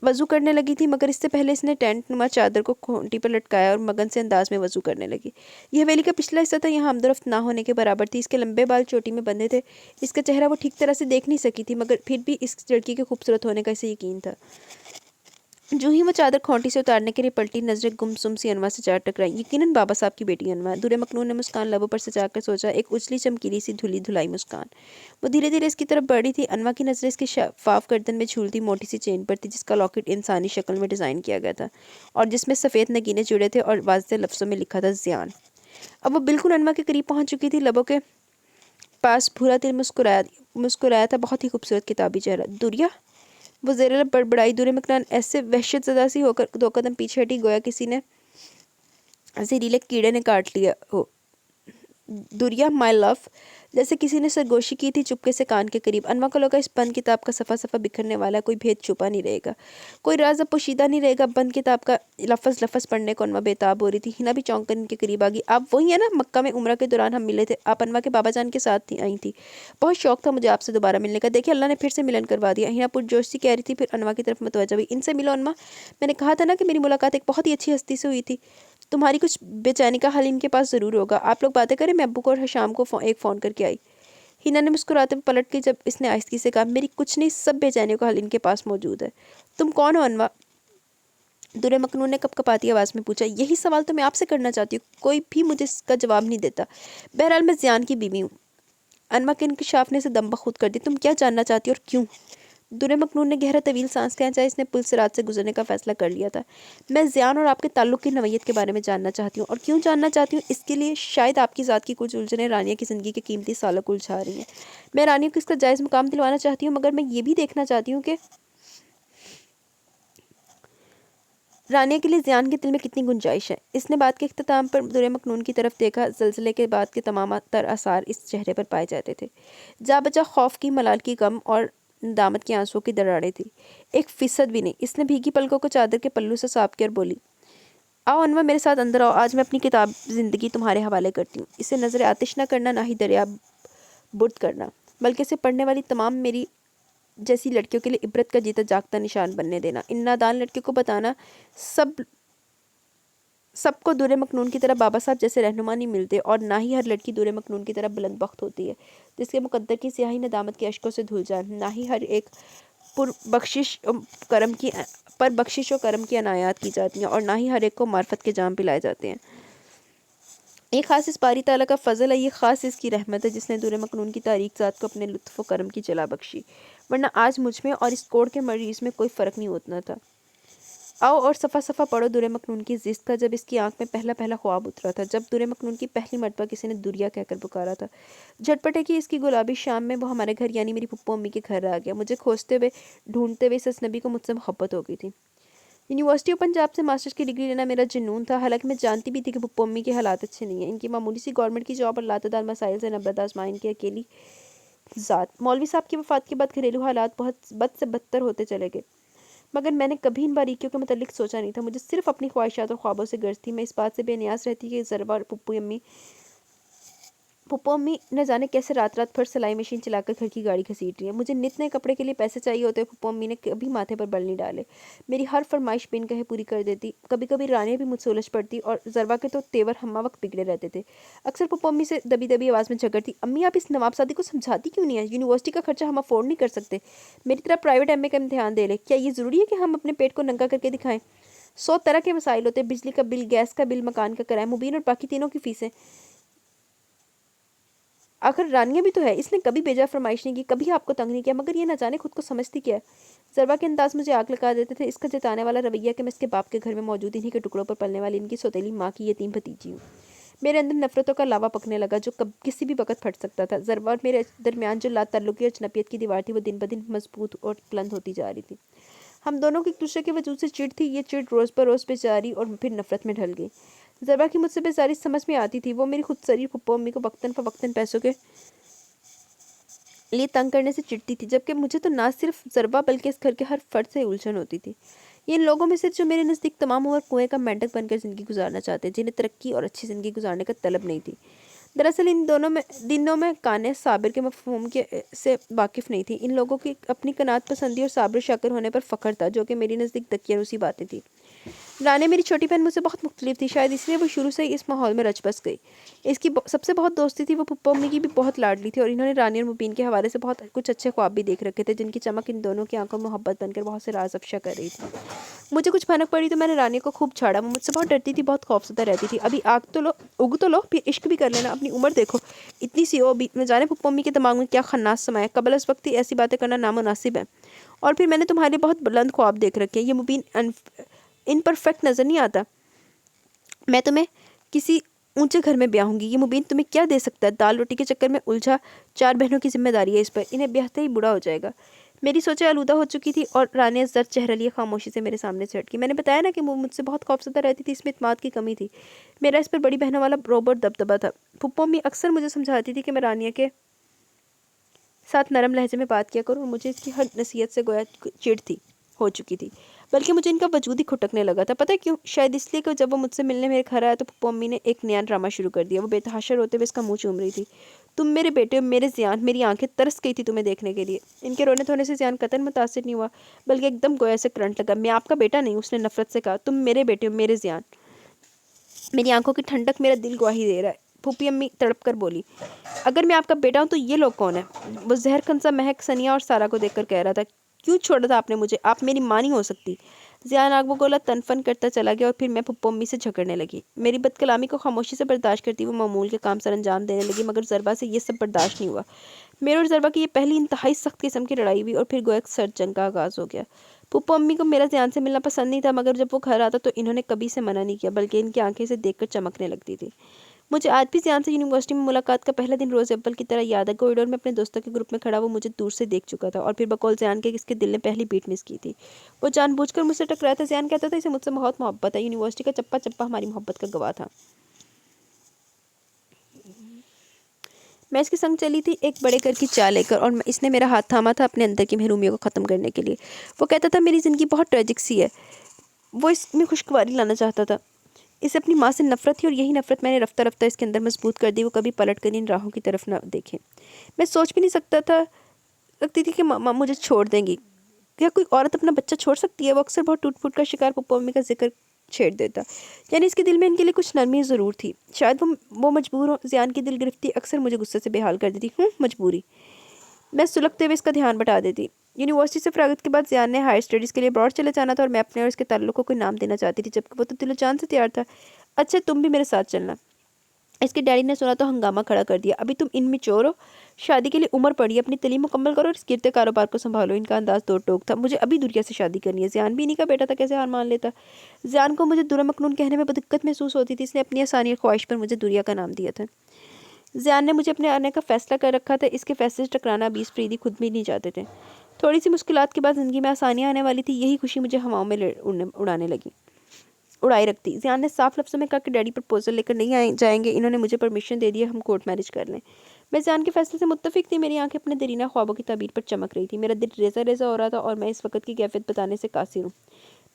وضو کرنے لگی تھی، مگر اس سے پہلے اس نے ٹینٹ نما چادر کو کھونٹی پر لٹکایا اور مگن سے انداز میں وضو کرنے لگی۔ یہ حویلی کا پچھلا حصہ تھا، یہاں آمد و رفت نہ ہونے کے برابر تھی۔ اس کے لمبے بال چوٹی میں بندھے تھے، اس کا چہرہ وہ ٹھیک طرح سے دیکھ نہیں سکی تھی، مگر پھر بھی اس لڑکی کے خوبصورت ہونے کا اسے یقین تھا۔ جو ہی وہ چادر کھونٹی سے اتارنے کے لیے پلٹی، نظریں گم سم سی انواع سے جا ٹکرائیں۔ یقیناً بابا صاحب کی بیٹی انواع۔ دورے مکنون نے مسکان لبوں پر سجا کر سوچا، ایک اجلی چمکیلی سی دھلی دھلائی مسکان۔ وہ دھیرے دھیرے اس کی طرف بڑھی تھی۔ انواع کی نظریں اس کی شفاف گردن میں جھولتی موٹی سی چین پر تھی، جس کا لاکٹ انسانی شکل میں ڈیزائن کیا گیا تھا اور جس میں سفید نگینے جڑے تھے اور واضح لفظوں میں لکھا تھا زیان۔ اب وہ بالکل انواع کے قریب پہنچ چکی تھی، لبوں کے پاس بھورا تل مسکرایا تھا، بہت ہی خوبصورت کتابی چہرہ۔ دوریا؟ وہ زیر لب بڑبڑائی۔ دورے مکنان ایسے وحشت زدہ سی ہو کر 2 قدم پیچھے ہٹی، گویا کسی نے زہریلے کیڑے نے کاٹ لیا ہو۔ دوریا مائی لو، جیسے کسی نے سرگوشی کی تھی چپکے سے کان کے قریب۔ انواع کو لگا اس بند کتاب کا صفحہ صفحہ بکھرنے والا، کوئی بھید چھپا نہیں رہے گا، کوئی راز اب پوشیدہ نہیں رہے گا۔ بند کتاب کا لفظ لفظ پڑھنے کو انواع بےتاب ہو رہی تھی۔ ہنا بھی چونک کر ان کے قریب آ گئی۔ آپ وہی ہیں نا، مکہ میں عمرہ کے دوران ہم ملے تھے، آپ انواع کے بابا جان کے ساتھ آئی تھی، بہت شوق تھا مجھے آپ سے دوبارہ ملنے کا۔ دیکھیں اللہ نے پھر سے ملن کروا دیا۔ ہنا پرجوش سی کہہ رہی تھی، پھر انواع کی طرف متوجہ ہوئی۔ ان سے ملو انواع، میں نے کہا تھا نا کہ میری ملاقات ایک بہت ہی اچھی ہستی سے ہوئی تھی، تمہاری کچھ بے چینی کا حل ان کے پاس ضرور ہوگا، آپ لوگ باتیں کریں، میں ابو کو اور شام کو ایک فون کر کے آئی۔ ہینا نے مسکراتے ہوئے پلٹ گئی جب اس نے آہستگی سے کہا، میری کچھ نہیں، سب بے چینیوں کا حل ان کے پاس موجود ہے۔ تم کون ہو انواع؟ دورے مکنون نے کپکپاتی آواز میں پوچھا۔ یہی سوال تو میں آپ سے کرنا چاہتی ہوں، کوئی بھی مجھے اس کا جواب نہیں دیتا۔ بہرحال میں زیان کی بیوی ہوں۔ انواع کے انکشاف نے اسے دم بخود کر دی۔ تم کیا جاننا چاہتی ہو اور کیوں؟ دورے مکنون نے گہرا طویل سانس لیا، چاہے اس نے پل سے رات سے گزرنے کا فیصلہ کر لیا تھا۔ میں زیان اور آپ کے تعلق کی نوعیت کے بارے میں جاننا چاہتی ہوں، اور کیوں جاننا چاہتی ہوں اس کے لیے شاید آپ کی ذات کی کچھ الجھنیں رانیہ کی زندگی کے قیمتی سالوں کو الجھا رہی ہیں۔ میں رانیہ کو اس کا جائز مقام دلوانا چاہتی ہوں، مگر میں یہ بھی دیکھنا چاہتی ہوں کہ رانیہ کے لیے زیان کے دل میں کتنی گنجائش ہے۔ اس نے بات کے اختتام پر دورے مکنون کی طرف دیکھا۔ زلزلے کے بعد کے تمام تر آثار اس چہرے پر پائے جاتے تھے، جا بجا خوف کی، ملال کی، غم اور ندامت کے آنسوؤں کی دراڑیں تھی، 1% بھی نہیں۔ اس نے بھیگی پلکوں کو چادر کے پلو سے صاف کیا اور بولی، آؤ انواع میرے ساتھ اندر آؤ، آج میں اپنی کتاب زندگی تمہارے حوالے کرتی ہوں۔ اسے نظر آتش نہ کرنا، نہ ہی دریا برد کرنا، بلکہ اسے پڑھنے والی تمام میری جیسی لڑکیوں کے لیے عبرت کا جیتا جاگتا نشان بننے دینا۔ ان نادان لڑکیوں کو بتانا، سب کو دورے مکنون کی طرح بابا صاحب جیسے رہنما نہیں ملتے، اور نہ ہی ہر لڑکی دورے مکنون کی طرح بلند بخت ہوتی ہے جس کے مقدر کی سیاہی ندامت کے اشکوں سے دھل جائے، نہ ہی ہر ایک پر بخشش و کرم کی عنایات کی جاتی ہیں، اور نہ ہی ہر ایک کو معرفت کے جام پلائے جاتے ہیں۔ یہ خاص اس باری تعالیٰ کا فضل ہے، یہ خاص اس کی رحمت ہے جس نے دورے مکنون کی تاریک ذات کو اپنے لطف و کرم کی جلا بخشی، ورنہ آج مجھ میں اور اس کوڑ کے مریض میں کوئی فرق نہیں ہوتا تھا۔ آؤ اور صفحہ صفحہ پڑھو دورے مکنون کی زشت کا، جب اس کی آنکھ میں پہلا پہلا خواب اترا تھا، جب دورے مکنون کی پہلی مرتبہ کسی نے دوریا کہہ کر پکارا تھا۔ جھٹپٹے کی اس کی گلابی شام میں وہ ہمارے گھر یعنی میری پھپھو امی کے گھر آ گیا۔ مجھے کھوجتے ہوئے، ڈھونڈتے ہوئے اس اجنبی کو مجھ سے محبت ہو گئی تھی۔ یونیورسٹی آف پنجاب سے ماسٹرز کی ڈگری لینا میرا جنون تھا، حالانکہ میں جانتی بھی تھی کہ پھپھو امی کے حالات اچھے نہیں ہیں۔ ان کی معمولی سی گورنمنٹ کی جاب اور لاتعداد مسائل سے نبرد آزما ان کی اکیلی ذات۔ مولوی صاحب کی وفات کے بعد گھریلو حالات بہت بد سے بدتر ہوتے چلے گئے، مگر میں نے کبھی ان باریکیوں کے متعلق سوچا نہیں تھا۔ مجھے صرف اپنی خواہشات اور خوابوں سے غرض تھی۔ میں اس بات سے بے نیاز رہتی کہ ضربہ اور پھپھو امی نہ جانے کیسے رات رات بھر سلائی مشین چلا کر گھر کی گاڑی گھسیٹ رہی ہیں۔ مجھے نت نئے کپڑے کے لیے پیسے چاہیے ہوتے، پھپھو امی نے کبھی ماتھے پر بل نہیں ڈالے، میری ہر فرمائش بن کہے پوری کر دیتی۔ کبھی کبھی رانیہ بھی مجھ سے الجھ پڑتی، اور ضربہ کے تو تیور ہمہ وقت بگڑے رہتے تھے۔ اکثر پھپھو امی سے دبی دبی آواز میں جھگڑتی، امی آپ اس نواب زادی کو سمجھاتی کیوں نہیں ہیں؟ یونیورسٹی کا خرچہ ہم افورڈ نہیں کر سکتے، میری طرح پرائیویٹ ایم اے کا امتحان دے لے، کیا یہ ضروری ہے کہ ہم اپنے پیٹ کو ننگا کر کے دکھائیں؟ 100 طرح کے مسائل ہوتے، بجلی کا بل، گیس کا بل، مکان کا کرایہ، مبین اور باقی تینوں کی فیسیں۔ آخر رانیہ بھی تو ہے، اس نے کبھی بیجا فرمائش نہیں کی، کبھی آپ کو تنگ نہیں کیا، مگر یہ نہ جانے خود کو سمجھتی کیا ہے۔ ضربہ کے انداز مجھے آگ لگا دیتے تھے، اس کا جتانے والا رویہ کہ میں اس کے باپ کے گھر میں موجود انہی کے ٹکڑوں پر پلنے والی ان کی سوتیلی ماں کی یتیم بھتیجی ہوں۔ میرے اندر نفرتوں کا لاوا پکنے لگا جو کسی بھی وقت پھٹ سکتا تھا۔ ضربہ اور میرے درمیان جو لا تعلقی اور اجنبیت کی دیوار تھی وہ دن بدن مضبوط اور بلند ہوتی جا رہی تھی۔ ہم دونوں کی ایک دوسرے کے وجود سے چڑ تھی، یہ چڑ روز پر روز بیزاری اور پھر نفرت میں ڈھل گئی۔ ضربہ کی مجھ سے بیزاری سمجھ میں آتی تھی، وہ میری خود سری پھپھو امی کو وقتاً فوقتاً پیسوں کے لیے تنگ کرنے سے چڑتی تھی، جبکہ مجھے تو نہ صرف ضربہ بلکہ اس گھر کے ہر فرد سے الجھن ہوتی تھی۔ یہ ان لوگوں میں سے جو میرے نزدیک تمام عمر کنویں کا مینڈک بن کر زندگی گزارنا چاہتے ہیں، جنہیں ترقی اور اچھی زندگی گزارنے کا طلب نہیں تھی۔ دراصل ان دنوں میں کانے صابر کے مفہوم سے واقف نہیں تھی۔ ان لوگوں کی اپنی قناعت پسندی اور صابر شاکر ہونے پر فخر تھا، جو کہ میری نزدیک دقیانوسی باتیں تھیں۔ رانیہ میری چھوٹی بہن مجھ سے بہت مختلف تھی، شاید اس لیے وہ شروع سے ہی اس ماحول میں رچ بس گئی۔ اس کی سب سے بہت دوستی تھی، وہ پھپھو امی کی بھی بہت لاڈلی تھی، اور انہوں نے رانیہ اور مبین کے حوالے سے بہت کچھ اچھے خواب بھی دیکھ رکھے تھے، جن کی چمک ان دونوں کی آنکھوں میں محبت بن کر بہت سے راز افشا کر رہی تھی۔ مجھے کچھ بھنک پڑی تو میں نے رانیہ کو خوب چھاڑا، وہ مجھ سے بہت ڈرتی تھی، بہت خوفزدہ رہتی تھی۔ ابھی اگ تو لو، پھر عشق بھی کر لینا، اپنی عمر دیکھو، اتنی سی ہو بھی، نہ جانے پھپھو امی کے دماغ میں کیا خناس سمایا، قبل اس وقت ہی ایسی باتیں کرنا نامناسب ہے۔ اور پھر میں نے تمہارے لیے بہت بلند خواب دیکھ رکھے ہیں، یہ مبین امپرفیکٹ نظر نہیں آتا؟ میں تمہیں کسی اونچے گھر میں بیاہوں گی، یہ مبین تمہیں کیا دے سکتا ہے؟ دال روٹی کے چکر میں الجھا، 4 بہنوں کی ذمہ داری ہے اس پر، انہیں بیاہتے ہی بوڑھا ہو جائے گا۔ میری سوچیں آلودہ ہو چکی تھی، اور رانیہ زرد چہرہ لیے خاموشی سے میرے سامنے سے ہٹ گئی۔ میں نے بتایا نا کہ وہ مجھ سے بہت خوفزدہ رہتی تھی، اس میں اعتماد کی کمی تھی۔ میرا اس پر بڑی بہنوں والا روب اور دبدبہ تھا۔ پھپھو امی اکثر مجھے سمجھاتی تھی کہ میں رانیہ کے ساتھ نرم لہجے میں بات کیا کروں، اور مجھے اس کی ہر نصیحت سے گویا چڑ ہو چکی تھی، بلکہ مجھے ان کا وجود ہی کھٹکنے لگا تھا۔ پتہ کیوں؟ شاید اس لیے کہ جب وہ مجھ سے ملنے میرے گھر آیا تو پھپھو امی نے ایک نیا ڈرامہ شروع کر دیا۔ وہ بے تحاشا روتے ہوئے اس کا منہ چوم رہی تھی۔ تم میرے بیٹے ہو، میرے زیان، میری آنکھیں ترس گئی تھی تمہیں دیکھنے کے لیے۔ ان کے رونے دھونے سے زیان قطعاً متاثر نہیں ہوا، بلکہ ایک دم گویا سے کرنٹ لگا۔ میں آپ کا بیٹا نہیں، اس نے نفرت سے کہا، تم میرے بیٹے ہو، میرے زیان۔ میری آنکھوں کی ٹھنڈک میرا دل گواہی دے رہا ہے۔ پھوپھی امی تڑپ کر بولی، اگر میں آپ کا بیٹا ہوں تو یہ لوگ کون ہیں؟ وہ زہر کنسا مہک سنیا اور سارا کو دیکھ کر کہہ رہا تھا، کیوں چھوڑا تھا آپ نے مجھے؟ آپ میری ماں نہیں ہو سکتی۔ زیان آگ بگولا تن فن کرتا چلا گیا، اور پھر میں پھپھو امی سے جھگڑنے لگی۔ میری بد کلامی کو خاموشی سے برداشت کرتی وہ معمول کے کام سر انجام دینے لگی، مگر ضربہ سے یہ سب برداشت نہیں ہوا۔ میرے اور ضربہ کی یہ پہلی انتہائی سخت قسم کی لڑائی ہوئی، اور پھر گویا ایک سرد جنگ کا آغاز ہو گیا۔ پھپھو امی کو میرا زیان سے ملنا پسند نہیں تھا، مگر جب وہ گھر آتا تو انہوں نے کبھی سے منع نہیں کیا، بلکہ ان کی آنکھیں اسے دیکھ کر چمکنے لگتی تھی۔ مجھے آج بھی زیان سے یونیورسٹی میں ملاقات کا پہلا دن روز اول کی طرح یاد ہے۔ کوریڈور میں اپنے دوستوں کے گروپ میں کھڑا وہ مجھے دور سے دیکھ چکا تھا، اور پھر بقول زیان کے اس کے دل نے پہلی بیٹ مس کی تھی۔ وہ جان بوجھ کر مجھ سے ٹکرایا تھا۔ زیان کہتا تھا اسے مجھ سے بہت محبت ہے۔ یونیورسٹی کا چپا چپا ہماری محبت کا گواہ تھا۔ میں اس کے سنگ چلی تھی ایک بڑے گھر کی چائے لے کر، اور اس نے میرا ہاتھ تھاما تھا اپنے اندر کی محرومیوں کو ختم کرنے کے لیے۔ وہ کہتا تھا میری زندگی بہت ٹریجک سی ہے، وہ اس میں خوشگواری لانا چاہتا تھا۔ اسے اپنی ماں سے نفرت تھی، اور یہی نفرت میں نے رفتہ رفتہ اس کے اندر مضبوط کر دی۔ وہ کبھی پلٹ کر ان راہوں کی طرف نہ دیکھے۔ میں سوچ بھی نہیں سکتی تھی کہ ماں مجھے چھوڑ دیں گی۔ کیا کوئی عورت اپنا بچہ چھوڑ سکتی ہے؟ وہ اکثر بہت ٹوٹ پھوٹ کا شکار پھپھو امی کا ذکر چھیڑ دیتا، یعنی اس کے دل میں ان کے لیے کچھ نرمی ضرور تھی۔ شاید وہ مجبور ہو۔ زیان کی دل گرفتی اکثر مجھے غصے سے بے حال کر دیتی۔ مجبوری؟ میں سلگتے ہوئے اس کا دھیان بٹا دیتی۔ یونیورسٹی سے فراغت کے بعد زیان نے ہائر اسٹڈیز کے لیے ابراڈ چلے جانا تھا، اور میں اپنے اور اس کے تعلق کو کوئی نام دینا چاہتی تھی، جبکہ وہ تو دل و جان سے تیار تھا۔ اچھا تم بھی میرے ساتھ چلنا۔ اس کے ڈیڈی نے سنا تو ہنگامہ کھڑا کر دیا، ابھی تم ان میں چور ہو، شادی کے لیے عمر پڑی ہے، اپنی تعلیم مکمل کرو اور اس گرتے کاروبار کو سنبھالو۔ ان کا انداز دو ٹوک تھا۔ مجھے ابھی دوریا سے شادی کرنی ہے۔ زیان بھی انہی کا بیٹا تھا، کیسے ہار مان لیتا؟ زیان کو مجھے درا مکنون کہنے میں بڑی دقت محسوس ہوتی تھی، اس نے اپنی آسانی اور خواہش پر مجھے دوریا کا نام دیا تھا۔ زیان نے مجھے اپنے آنے کا فیصلہ کر رکھا تھا، اس کے فیصلے سے ٹکرانا ابھی فریدی خود بھی نہیں چاہتے تھے۔ تھوڑی سی مشکلات کے بعد زندگی میں آسانیاں آنے والی تھی، یہی خوشی مجھے ہواؤں میں اڑائے رکھتی۔ زیان نے صاف لفظوں میں کہا کہ ڈیڈی پرپوزل لے کر نہیں جائیں گے، انہوں نے مجھے پرمیشن دے دیا ہم کورٹ میرج کر لیں۔ میں زیان کے فیصلے سے متفق تھی، میری آنکھیں اپنے درینہ خوابوں کی تعبیر پر چمک رہی تھی، میرا دل ریزہ ریزہ ہو رہا تھا، اور میں اس وقت کی کیفیت بتانے سے قاصر ہوں۔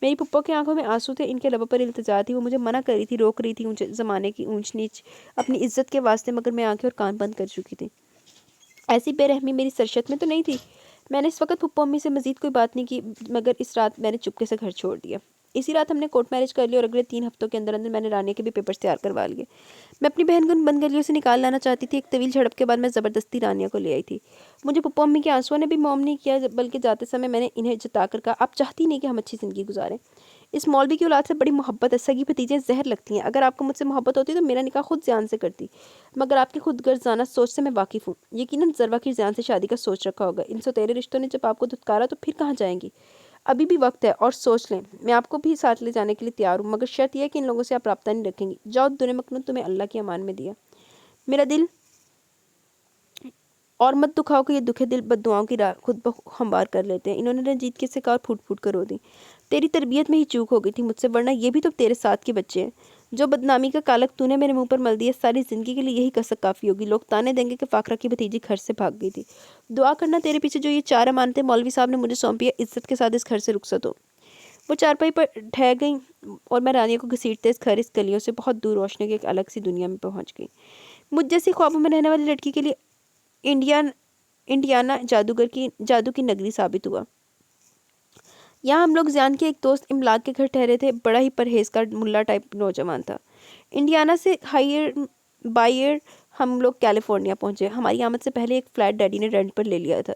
میری پھپھو کی آنکھوں میں آنسو تھے، ان کے لبوں پر التجا تھی، وہ مجھے منع کر رہی تھی، روک رہی تھی اونچے زمانے کی اونچ نیچ اپنی عزت کے واسطے، مگر میں آنکھیں اور کان بند کر چکی تھی۔ ایسی بے رحمی میری سرشت میں تو نہیں تھی۔ میں نے اس وقت پھپھو امی سے مزید کوئی بات نہیں کی، مگر اس رات میں نے چپکے سے گھر چھوڑ دیا۔ اسی رات ہم نے کورٹ میرج کر لی، اور اگلے 3 ہفتوں کے اندر میں نے رانیہ کے بھی پیپرز تیار کروا لیے۔ میں اپنی بہن کو ان بند گلیوں سے نکال لانا چاہتی تھی۔ ایک طویل جھڑپ کے بعد میں زبردستی رانیہ کو لے آئی تھی۔ مجھے پھپھو امی کے آنسوؤں نے بھی موم نہیں کیا، بلکہ جاتے سمے میں نے انہیں جتا کر کہا، آپ چاہتی نہیں کہ ہم اچھی زندگی گزاریں؟ اس مولوی کی اولاد سے بڑی محبت ہے، سگی بھتیجیں زہر لگتی ہیں، اگر آپ کو مجھ سے محبت ہوتی تو میرا نکاح خود زیان سے کرتی، مگر آپ کی خود غرضانہ سوچ سے میں واقف ہوں۔ یقیناً ضربہ کی زیان سے شادی کا سوچ رکھا ہوگا، ان سوتیلے رشتوں نے جب آپ کو دھتکارا تو پھر کہاں جائیں گی؟ ابھی بھی وقت ہے، اور سوچ لیں، میں آپ کو بھی ساتھ لے جانے کے لیے تیار ہوں، مگر شرط یہ ہے کہ ان لوگوں سے آپ رابطہ نہیں رکھیں گی۔ جاؤ، درِ مکنون تمہیں اللہ کی امان میں دیا۔ میرا دل اور مت دکھاؤ کہ یہ دکھے دل بددعاؤں کی راہ خود ہموار کر لیتے ہیں۔ انہوں نے رنجیت کی سکار پھوٹ پھوٹ کر رو دی۔ تیری تربیت میں ہی چوک ہو گئی تھی مجھ سے، ورنہ یہ بھی تو تیرے ساتھ کے بچے ہیں۔ جو بدنامی کا کالک تو نے میرے منہ پر مل دیا، ساری زندگی کے لیے یہی کسک کافی ہوگی۔ لوگ تانے دیں گے کہ فاقرہ کی بھتیجی گھر سے بھاگ گئی تھی۔ دعا کرنا تیرے پیچھے جو یہ 4 امانتیں مولوی صاحب نے مجھے سونپی ہے، عزت کے ساتھ اس گھر سے رخصت ہو۔ وہ چارپائی پر ٹھہر گئیں اور میں رانیہ کو گھسیٹتے اس گھر، اس گلیوں سے بہت دور روشنی کی ایک الگ سی دنیا میں پہنچ گئی۔ مجھ جیسی خوابوں میں رہنے والی لڑکی کے لیے انڈیانا جادو کی نگری ثابت ہوا۔ یہاں ہم لوگ زیان کے ایک دوست املاک کے گھر ٹھہرے تھے، بڑا ہی پرہیزگار ملا ٹائپ نوجوان تھا۔ انڈیانا سے ہائر بائر ہم لوگ کیلیفورنیا پہنچے۔ ہماری آمد سے پہلے ایک فلیٹ ڈیڈی نے رینٹ پر لے لیا تھا۔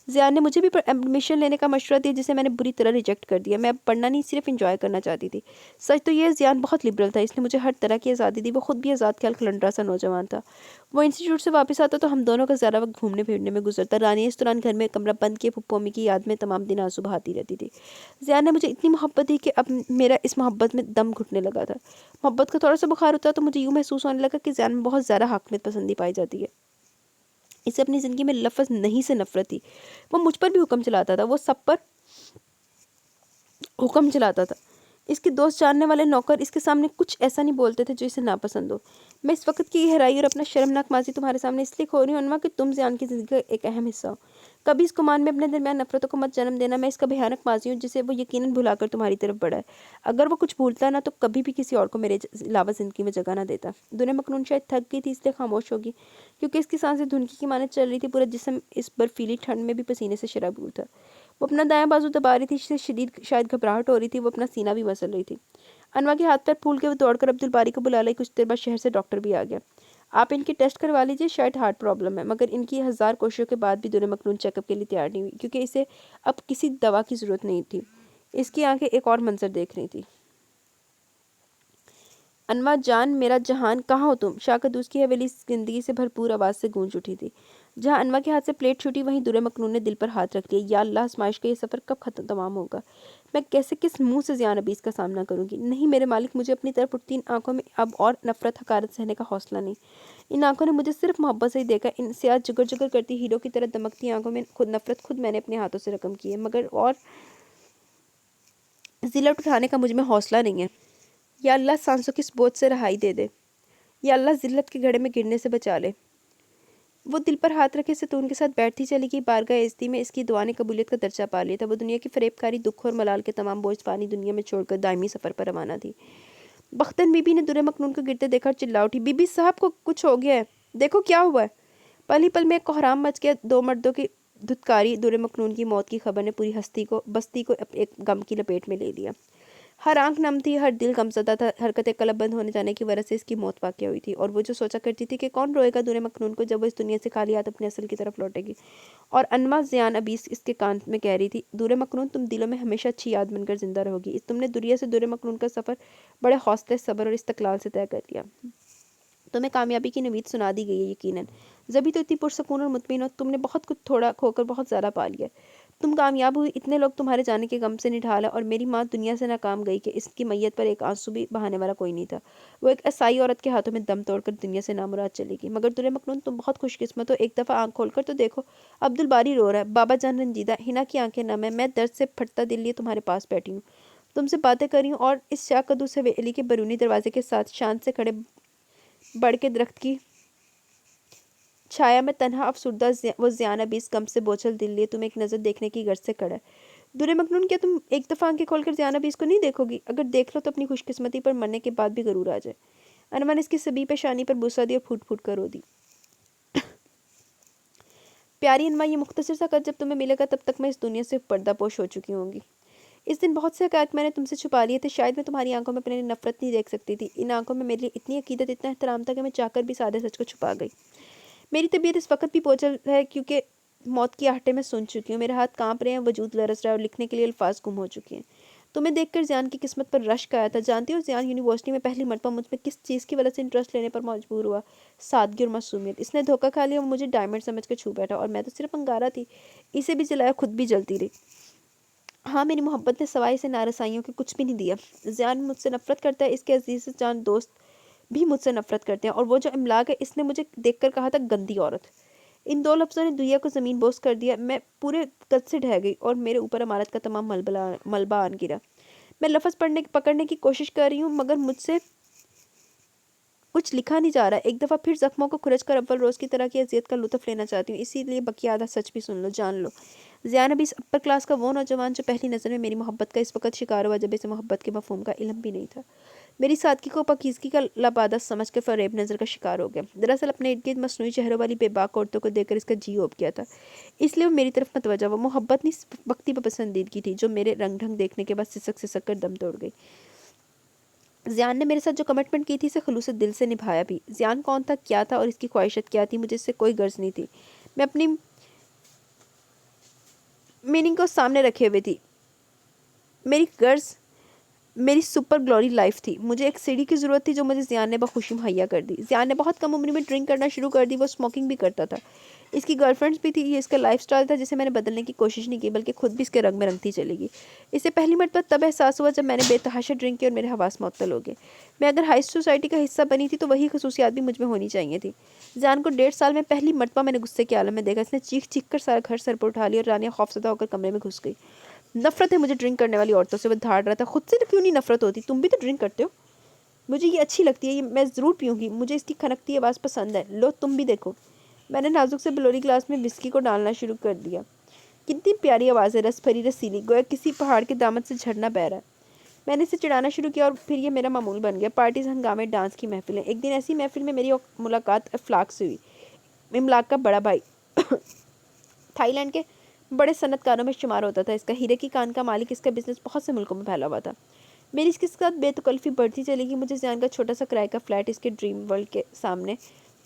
زیان نے مجھے بھی ایڈمیشن لینے کا مشورہ دیا، جسے میں نے بری طرح ریجیکٹ کر دیا۔ میں اب پڑھنا نہیں، صرف انجوائے کرنا چاہتی تھی۔ سچ تو یہ زیان بہت لبرل تھا، اس نے مجھے ہر طرح کی آزادی دی۔ وہ خود بھی آزاد خیال کھلنڈرا سا نوجوان تھا۔ وہ انسٹیٹیوٹ سے واپس آتا تو ہم دونوں کا زیادہ وقت گھومنے پھرنے میں گزرتا۔ رانی اس دوران گھر میں کمرہ بند کیے پھپھو امی کی یاد میں تمام دن آنسو بہاتی رہتی تھی۔ زیان نے مجھے اتنی محبت دی کہ اب میرا اس محبت میں دم گھٹنے لگا تھا۔ محبت کا تھوڑا سا بخار ہوتا تو مجھے یوں محسوس ہونے لگا کہ زیان میں بہت زیادہ حاکمیت پسندی پائی جاتی ہے۔ اسے اپنی زندگی میں لفظ نہیں سے نفرت تھی۔ وہ مجھ پر بھی حکم چلاتا تھا، وہ سب پر حکم چلاتا تھا۔ اس کے دوست جاننے والے نوکر اس کے سامنے کچھ ایسا نہیں بولتے تھے جو اسے ناپسند ہو۔ میں اس وقت کی گہرائی اور اپنا شرمناک ماضی تمہارے سامنے اس لیے کھو رہی ہوں انواع کہ تم زیان کی زندگی کا ایک اہم حصہ ہو۔ کبھی اس گمان میں اپنے درمیان نفرتوں کو مت جنم دینا۔ میں اس کا بھیانک ماضی ہوں جسے وہ یقیناً بھلا کر تمہاری طرف بڑھا ہے۔ اگر وہ کچھ بھولتا نا تو کبھی بھی کسی اور کو میرے علاوہ زندگی میں جگہ نہ دیتا۔ دنیا مکنون شاید تھک گئی تھی اس لیے خاموش ہوگی، کیونکہ اس کی سانسیں دھنکی کی مانند چل رہی تھی۔ پورا جسم اس برفیلی ٹھنڈ میں بھی پسینے سے شرابور تھا۔ وہ اپنا دایاں بازو دبا رہی تھی، جس سے شدید شاید گھبراہٹ ہو رہی تھی۔ وہ اپنا سینہ بھی مسل رہی تھی۔ انواع کے ہاتھ پیر پھول کے وہ دوڑ کر عبدالباری کو بلا لائی۔ کچھ دیر بعد شہر سے ڈاکٹر بھی آ گیا۔ آپ ان کی ٹیسٹ کروا لیجئے، شاید ہارٹ پرابلم ہے۔ مگر ان کی 1000 کوششوں کے بعد بھی دنیا مکنون چیک اپ کے لیے تیار نہیں ہوئی، کیونکہ اسے اب کسی دوا کی ضرورت نہیں تھی۔ اس کی آنکھیں ایک اور منظر دیکھ رہی تھی۔ انواع جان، میرا جہان، کہاں ہو تم؟ شاہ قدوس کی حویلی زندگی سے بھرپور آواز سے گونج اٹھی تھی۔ جہاں انواع کے ہاتھ سے پلیٹ چھوٹی وہیں درِ مکنون نے دل پر ہاتھ رکھ لیا۔ یا اللہ، آزمائش کا یہ سفر کب تمام ہوگا؟ میں کیسے کس منہ سے زیان ابیس کا سامنا کروں گی؟ نہیں میرے مالک، مجھے اپنی طرف اٹھتی ان آنکھوں میں اب اور نفرت حقارت سہنے کا حوصلہ نہیں۔ ان آنکھوں نے مجھے صرف محبت سے ہی دیکھا۔ ان سیاہ جگر جگر کرتی ہیروں کی طرح دمکتی آنکھوں میں نفرت خود میں نے اپنے ہاتھوں سے رقم کی ہے، مگر اور ذلت اٹھانے کا مجھ میں حوصلہ نہیں ہے۔ یا اللہ، سانسوں کی اس بوجھ سے رہائی دے دے۔ یا اللہ، ذلت کے گھڑے میں گرنے سے بچا لے۔ وہ دل پر ہاتھ رکھے ستون کے ساتھ بیٹھتی چلی گئی۔ بارگاہ عزتی میں اس کی دعا نے قبولیت کا درجہ پا لیا تھا۔ وہ دنیا کی فریب کاری، دکھ اور ملال کے تمام بوجھ فانی دنیا میں چھوڑ کر دائمی سفر پر روانہ تھی۔ بختن بی بی نے درِ مکنون کو گرتے دیکھا اور چلا اٹھی، بی بی صاحب کو کچھ ہو گیا ہے، دیکھو کیا ہوا ہے۔ پل ہی پل میں ایک کوہرام مچ گیا۔ 2 مردوں کی دھتکاری درِ مکنون کی موت کی خبر نے پوری بستی کو ایک غم کی لپیٹ میں لے لیا۔ ہر آنکھ نم تھی، ہر دل غمزدہ تھا۔ حرکتیں قلب بند ہونے جانے کی وجہ سے اس کی موت واقع ہوئی تھی، اور وہ جو سوچا کرتی تھی کہ کون روئے گا درِ مکنون کو جب وہ اس دنیا سے خالی ہاتھ اپنے اصل کی طرف لوٹے گی۔ اور انواع زیان ابیس اس کے کان میں کہہ رہی تھی، درِ مکنون، تم دلوں میں ہمیشہ اچھی یاد بن کر زندہ رہو گی۔ تم نے دنیا سے درِ مکنون کا سفر بڑے حوصلے، صبر اور استقلال سے طے کر لیا۔ تمہیں کامیابی کی نوید سنا دی گئی ہے یقیناً، جبھی تو اتنی پرسکون اور مطمئن ہو۔ تم نے بہت کچھ تھوڑا کھو کر بہت زیادہ پا لیا۔ تم کامیاب ہوئی، اتنے لوگ تمہارے جانے کے غم سے نڈھال ہیں، اور میری ماں دنیا سے ناکام گئی کہ اس کی میت پر ایک آنسو بھی بہانے والا کوئی نہیں تھا۔ وہ ایک عیسائی عورت کے ہاتھوں میں دم توڑ کر دنیا سے نامراد چلے گی۔ مگر درِ مکنون، تم بہت خوش قسمت ہو۔ ایک دفعہ آنکھ کھول کر تو دیکھو، عبدالباری رو رہا ہے، بابا جان رنجیدہ، ہنا کی آنکھیں نم ہیں، میں درد سے پھٹتا دل لیے تمہارے پاس بیٹھی ہوں، تم سے باتیں کر رہی ہوں، اور اس شاہ قدوس حویلی کے بیرونی دروازے کے ساتھ شان سے کھڑے بڑھ کے درخت کی چھایا میں تنہا افسردہ وہ زیان ابیس غم سے بوچھل دل لیے تمہیں ایک نظر دیکھنے کی غرض سے کھڑا ہے۔ درِ مکنون، کیا تم ایک دفعہ آنکھیں کھول کر زیان ابیس کو نہیں دیکھو گی؟ اگر دیکھ لو تو اپنی خوش قسمتی پر مرنے کے بعد بھی غرور آ جائے۔ انواع نے اس کی سبی پیشانی پر بوسہ دی اور پھوٹ پھوٹ کر رو دی۔ پیاری انواع، یہ مختصر سا خط جب تمہیں ملے گا تب تک میں اس دنیا سے پردہ پوش ہو چکی ہوں گی۔ اس دن بہت سے حقائق میں نے تم سے چھپا لیے تھے۔ شاید میں تمہاری آنکھوں میں اپنے لیے نفرت نہیں دیکھ سکتی تھی۔ ان آنکھوں میں میرے لیے اتنی عقیدت، اتنا احترام تھا کہ میں چاہ کر بھی سادے سچ کو چھپا گئی۔ میری طبیعت اس وقت بھی بوجھل ہے کیونکہ موت کی آہٹیں میں سن چکی ہوں۔ میرے ہاتھ کانپ رہے ہیں، وجود لرز رہا ہے، اور لکھنے کے لیے الفاظ گم ہو چکے ہیں۔ تمہیں دیکھ کر زیان کی قسمت پر رشک آیا تھا۔ جانتی ہو زیان یونیورسٹی میں پہلی مرتبہ مجھ میں کس چیز کی وجہ سے انٹرسٹ لینے پر مجبور ہوا؟ سادگی اور معصومیت۔ اس نے دھوکہ کھا لیا، وہ مجھے ڈائمنڈ سمجھ کر چھو بیٹھا، اور میں تو صرف انگارہ تھی۔ اسے بھی جلایا، خود بھی جلتی رہی۔ ہاں، میری محبت نے سوائے اسے نارسائیوں کے کچھ بھی نہیں دیا۔ زیان مجھ سے نفرت کرتا ہے، اس کے عزیز جان دوست بھی مجھ سے نفرت کرتے ہیں، اور وہ جو املاک ہے، اس نے مجھے دیکھ کر کہا تھا، گندی عورت۔ ان 2 لفظوں نے دنیا کو زمین بوس کر دیا. میں پورے قد سے ڈھہ گئی اور میرے اوپر عمارت کا تمام ملبہ آن گرا. میں لفظ پکڑنے کی کوشش کر رہی ہوں مگر مجھ سے کچھ لکھا نہیں جا رہا. ایک دفعہ پھر زخموں کو کھرچ کر اول روز کی طرح کی اذیت کا لطف لینا چاہتی ہوں. اسی لیے بقیہ آدھا سچ بھی سن لو، جان لو. زیان ابھی اس اپر کلاس کا وہ نوجوان جو پہلی نظر میں میری محبت کا اس وقت شکار ہوا جب اسے محبت کے مفہوم کا علم بھی نہیں تھا، میری سادگی کو پاکیزگی کا لبادہ سمجھ کے فریب نظر کا شکار ہو گیا. دراصل اپنے ارد گرد مصنوعی چہروں والی بے باک عورتوں کو دیکھ کر اس کا جی اوب گیا تھا، اس لیے وہ میری طرف متوجہ. وہ محبت نہیں، وقتی پسندیدگی تھی جو میرے رنگ ڈھنگ دیکھنے کے بعد سسک کر دم توڑ گئی. زیان نے میرے ساتھ جو کمٹمنٹ کی تھی اسے خلوص دل سے نبھایا بھی. زیان کون تھا، کیا تھا اور اس کی خواہشات کیا تھی، مجھے اس سے کوئی غرض نہیں تھی. میں اپنی میننگ کو سامنے رکھے ہوئے تھی. میری غرض میری سپر گلوری لائف تھی. مجھے ایک سیڑھی کی ضرورت تھی جو مجھے زیان نے بخوشی مہیا کر دی. زیان نے بہت کم عمر میں ڈرنک کرنا شروع کر دی. وہ اسموکنگ بھی کرتا تھا. اس کی گرل فرینڈس بھی تھی. یہ اس کا لائف سٹائل تھا جسے میں نے بدلنے کی کوشش نہیں کی بلکہ خود بھی اس کے رنگ میں رنگتی چلے گی. اسے پہلی مرتبہ تب احساس ہوا جب میں نے بے تحاشا ڈرنک کی اور میرے حواس معطل ہو گئے. میں اگر ہائی سوسائٹی کا حصہ بنی تھی تو وہی خصوصیات بھی مجھ میں ہونی چاہیے تھی. زیان کو 1.5 سال میں پہلی مرتبہ میں نے غصے کے عالم میں دیکھا. اس نے چیخ چیخ کر سارا گھر سر پر اٹھا لیا اور رانیہ خوفزدہ ہو کر کمرے میں گھس گئی. نفرت ہے مجھے ڈرنک کرنے والی عورتوں سے. وہ دھاڑ رہا تھا. خود سے تو کیوں نہیں نفرت ہوتی، تم بھی تو ڈرنک کرتے ہو. مجھے یہ اچھی لگتی ہے، یہ میں ضرور پیوں گی. مجھے اس کی کھنکتی آواز پسند ہے. لو تم بھی دیکھو. میں نے نازک سے بلوری گلاس میں وسکی کو ڈالنا شروع کر دیا. کتنی پیاری آواز ہے، رس بھری رسیلی، گویا کسی پہاڑ کے دامن سے جھرنا بہ رہا ہے. میں نے اسے چڑھانا شروع کیا اور پھر یہ میرا معمول بن گیا. پارٹیز، ہنگامے، ڈانس کی محفلیں. ایک دن ایسی محفل میں میری ملاقات افلاق سے ہوئی. املاک کا بڑا بھائی تھائی لینڈ کے بڑے صنعت کاروں میں شمار ہوتا تھا. اس کا ہیرے کی کان کا مالک. اس کا بزنس بہت سے ملکوں میں پھیلا ہوا تھا. میری اس کے ساتھ بے تکلفی بڑھتی چلے گی. مجھے زیان کا چھوٹا سا کرائے کا فلیٹ اس کے ڈریم ورلڈ کے سامنے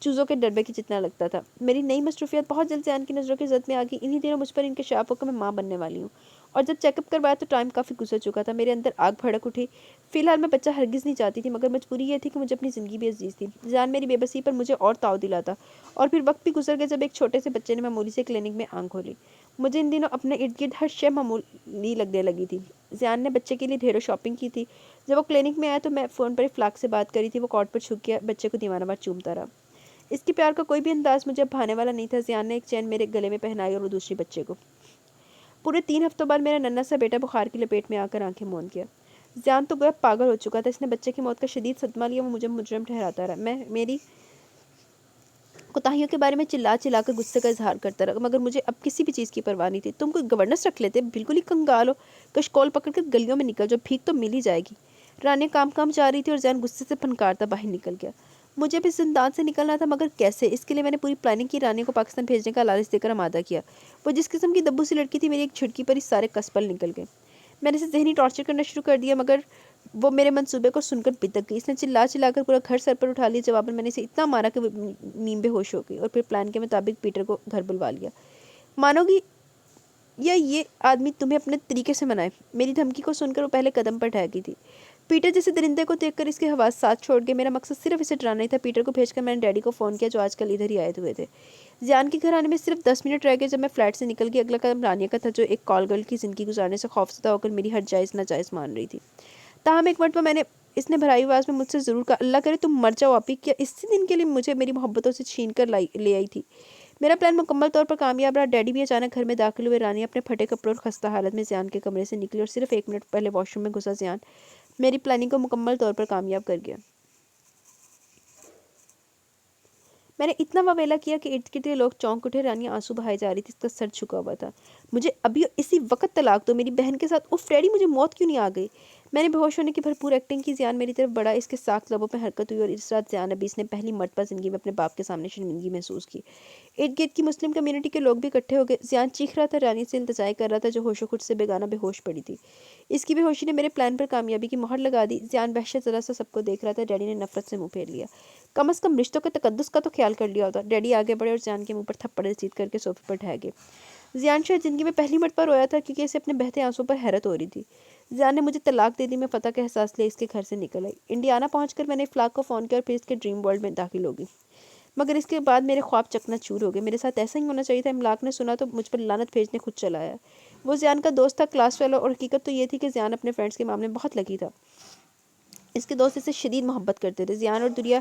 چوزوں کے ڈربے کی جتنا لگتا تھا. میری نئی مصروفیات بہت جلد زیان کی نظروں کی زد میں آ گئی. انہی دنوں مجھ پر انکشاف ہو کہ میں ماں بننے والی ہوں اور جب چیک اپ کروایا تو ٹائم کافی گزر چکا تھا. میرے اندر آگ بھڑک اٹھی. فی الحال میں بچہ ہرگز نہیں چاہتی تھی مگر مجبوری یہ تھی کہ مجھے اپنی زندگی بھی عزیز تھی. زیان میری بے بسی پر مجھے اور تاؤ دلاتا اور پھر وقت بھی گزر گیا جب ایک چھوٹے سے بچے نے معمولی سے کلینک میں آنکھ کھولی. مجھے ان دنوں اپنے ارد گرد ہر شے معمولی لگنے لگی تھی. زیان نے بچے کے لیے ڈھیروں شاپنگ کی تھی. جب وہ کلینک میں آیا تو میں فون پر افلاق سے بات کری تھی. وہ کاٹ پر چھک گیا، بچے کو دیوانہ وار چومتا رہا. اس کی پیار کا کوئی بھی انداز مجھے اب بھانے والا نہیں تھا. زیان نے ایک چین میرے گلے میں پہنائی اور وہ دوسری بچے کو. پورے 3 ہفتوں بعد میرا ننھا سا بیٹا بخار کی لپیٹ میں آ کر آنکھیں موند گیا. زیان تو گویا پاگل ہو چکا تھا. اس نے بچے کی موت کا شدید صدمہ لیا. وہ مجھے مجرم ٹھہراتا رہا. میں میری کوتاہیوں کے بارے میں چلا چلا کر غصے کا اظہار کرتا رہا مگر مجھے اب کسی بھی چیز کی پرواہ نہیں تھی. تم کوئی گورننس رکھ لیتے، بالکل ہی کنگال ہو. کشکول پکڑ کر گلیوں میں نکل جو بھیک تو مل ہی جائے گی. رانیہ کام جا رہی تھی اور زیان غصے سے پھنکارتا باہر نکل گیا. مجھے بھی زندان سے نکلنا تھا مگر کیسے؟ اس کے لیے میں نے پوری پلاننگ کی. رانیہ کو پاکستان بھیجنے کا لالچ دے کر آمادہ کیا. وہ جس قسم کی دبو سی لڑکی تھی، میری ایک جھٹکی پر ہی سارے کسبل نکل گئے. میں نے اسے ذہنی ٹارچر کرنا شروع کر دیا مگر وہ میرے منصوبے کو سن کر بتک گئی. اس نے چلا چلا کر پورا گھر سر پر اٹھا لیا. جواباً میں نے اسے اتنا مارا کہ وہ نیم بے ہوش ہو گئی اور پھر پلان کے مطابق پیٹر کو گھر بلوا لیا. مانو گی یا یہ آدمی تمہیں اپنے طریقے سے منائے؟ میری دھمکی کو سن کر وہ پہلے قدم پر ٹھہر گئی تھی. پیٹر جیسے درندے کو دیکھ کر اس کے حواس ساتھ چھوڑ گئے. میرا مقصد صرف اسے ڈرانا ہی تھا. پیٹر کو بھیج کر میں نے ڈیڈی کو فون کیا جو آج کل ادھر ہی آئے ہوئے تھے. زیان کے گھر آنے میں صرف 10 منٹ رہ گئے جب میں فلیٹ سے نکل گئی. اگلا قدم رانیہ کا تھا جو ایک کال گرل کی زندگی گزارنے سے خوفزدہ ہو کر میری ہر جائز ناجائز مان رہی تھی. تاہم ایک مرتبہ اس نے بھرائی آواز میں مجھ سے ضرور کہا، اللہ کرے تم مر جاؤ آپی. کیا اسی دن کے لیے مجھے میری محبتوں سے چھین کر لے آئی تھی؟ میرا پلان مکمل طور پر کامیاب رہا. ڈیڈی بھی اچانک گھر میں داخل ہوئے. رانیہ اپنے پھٹے کپڑوں اور خستہ حالت میں زیان کے کمرے سے نکلی اور صرف 1 منٹ پہلے واش روم میں گھسا زیان میری پلاننگ کو مکمل طور پر کامیاب کر گیا. میں نے اتنا واویلا کیا کہ ارد گرد لوگ چونک اٹھے. رانیہ آنسو بہائے جا رہی تھی. اس کا سر جھکا ہوا تھا. مجھے ابھی اسی وقت طلاق دو. میری بہن کے ساتھ اف ڈیڈی مجھے موت کیوں نہیں آ گئی؟ میں نے بے ہوش ہونے کی بھرپور ایکٹنگ کی. زیان میری طرف بڑھا. اس کے ساخت لبوں پہ حرکت ہوئی اور اس رات زیان ابی اس نے پہلی مرتبہ زندگی میں اپنے باپ کے سامنے شرمندگی محسوس کی. ارد گرد کی مسلم کمیونٹی کے لوگ بھی اکٹھے ہو گئے. زیان چیخ رہا تھا، رانیہ سے التجائے کر رہا تھا جو ہوش و خود سے بیگانہ بے ہوش پڑی تھی. اس کی بے ہوشی نے میرے پلان پر کامیابی کی مہر لگا دی. زیان وحشت زدہ سا سب کو دیکھ رہا تھا. ڈیڈی نے نفرت سے منہ پھیر لیا. کم از کم رشتوں کے تقدس کا تو خیال کر لیا ہوتا. ڈیڈی آگے بڑھے اور زیان کے منہ پر تھپڑ رسید کر کے صوفے پر ٹھہر گئے. زیان شاید زندگی میں پہلی مرتبہ رویا تھا کیونکہ اسے اپنے بہتے آنسوں پر حیرت ہو رہی تھی. زیان نے مجھے طلاق دے دی. میں فتح کا احساس لے اس کے گھر سے نکل آئی. انڈیانا پہنچ کر میں نے افلاق کو فون کیا اور پھر اس کے ڈریم ورلڈ میں داخل ہو گئی. مگر اس کے بعد میرے خواب چکنا چور ہو گئے. میرے ساتھ ایسا ہی ہونا چاہیے تھا. املاک نے سنا تو مجھ پر لعنت بھیجنے خود چلا آیا. وہ زیان کا دوست تھا، کلاس فیلو، اور حقیقت تو یہ تھی کہ زیان اپنے فرینڈس کے معاملے میں بہت لکی تھا. اس کے دوست اس سے شدید محبت کرتے تھے. زیان اور دریا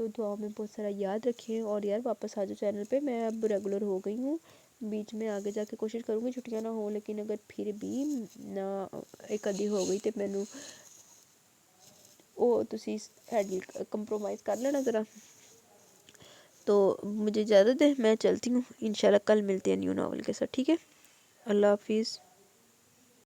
تو دعاؤں میں بہت سارا یاد رکھیں، اور یار واپس آ جاؤ چینل پہ، میں اب ریگولر ہو گئی ہوں، بیچ میں آگے جا کے کوشش کروں گی چھٹیاں نہ ہوں، لیکن اگر پھر بھی نہ ایک ادھی ہو گئی تو مینوں وہ تسی ہینڈل کمپرومائز کر لینا ذرا۔ تو مجھے اجازت ہے، میں چلتی ہوں، انشاءاللہ کل ملتے ہیں نیو ناول کے ساتھ، ٹھیک ہے؟ اللہ حافظ۔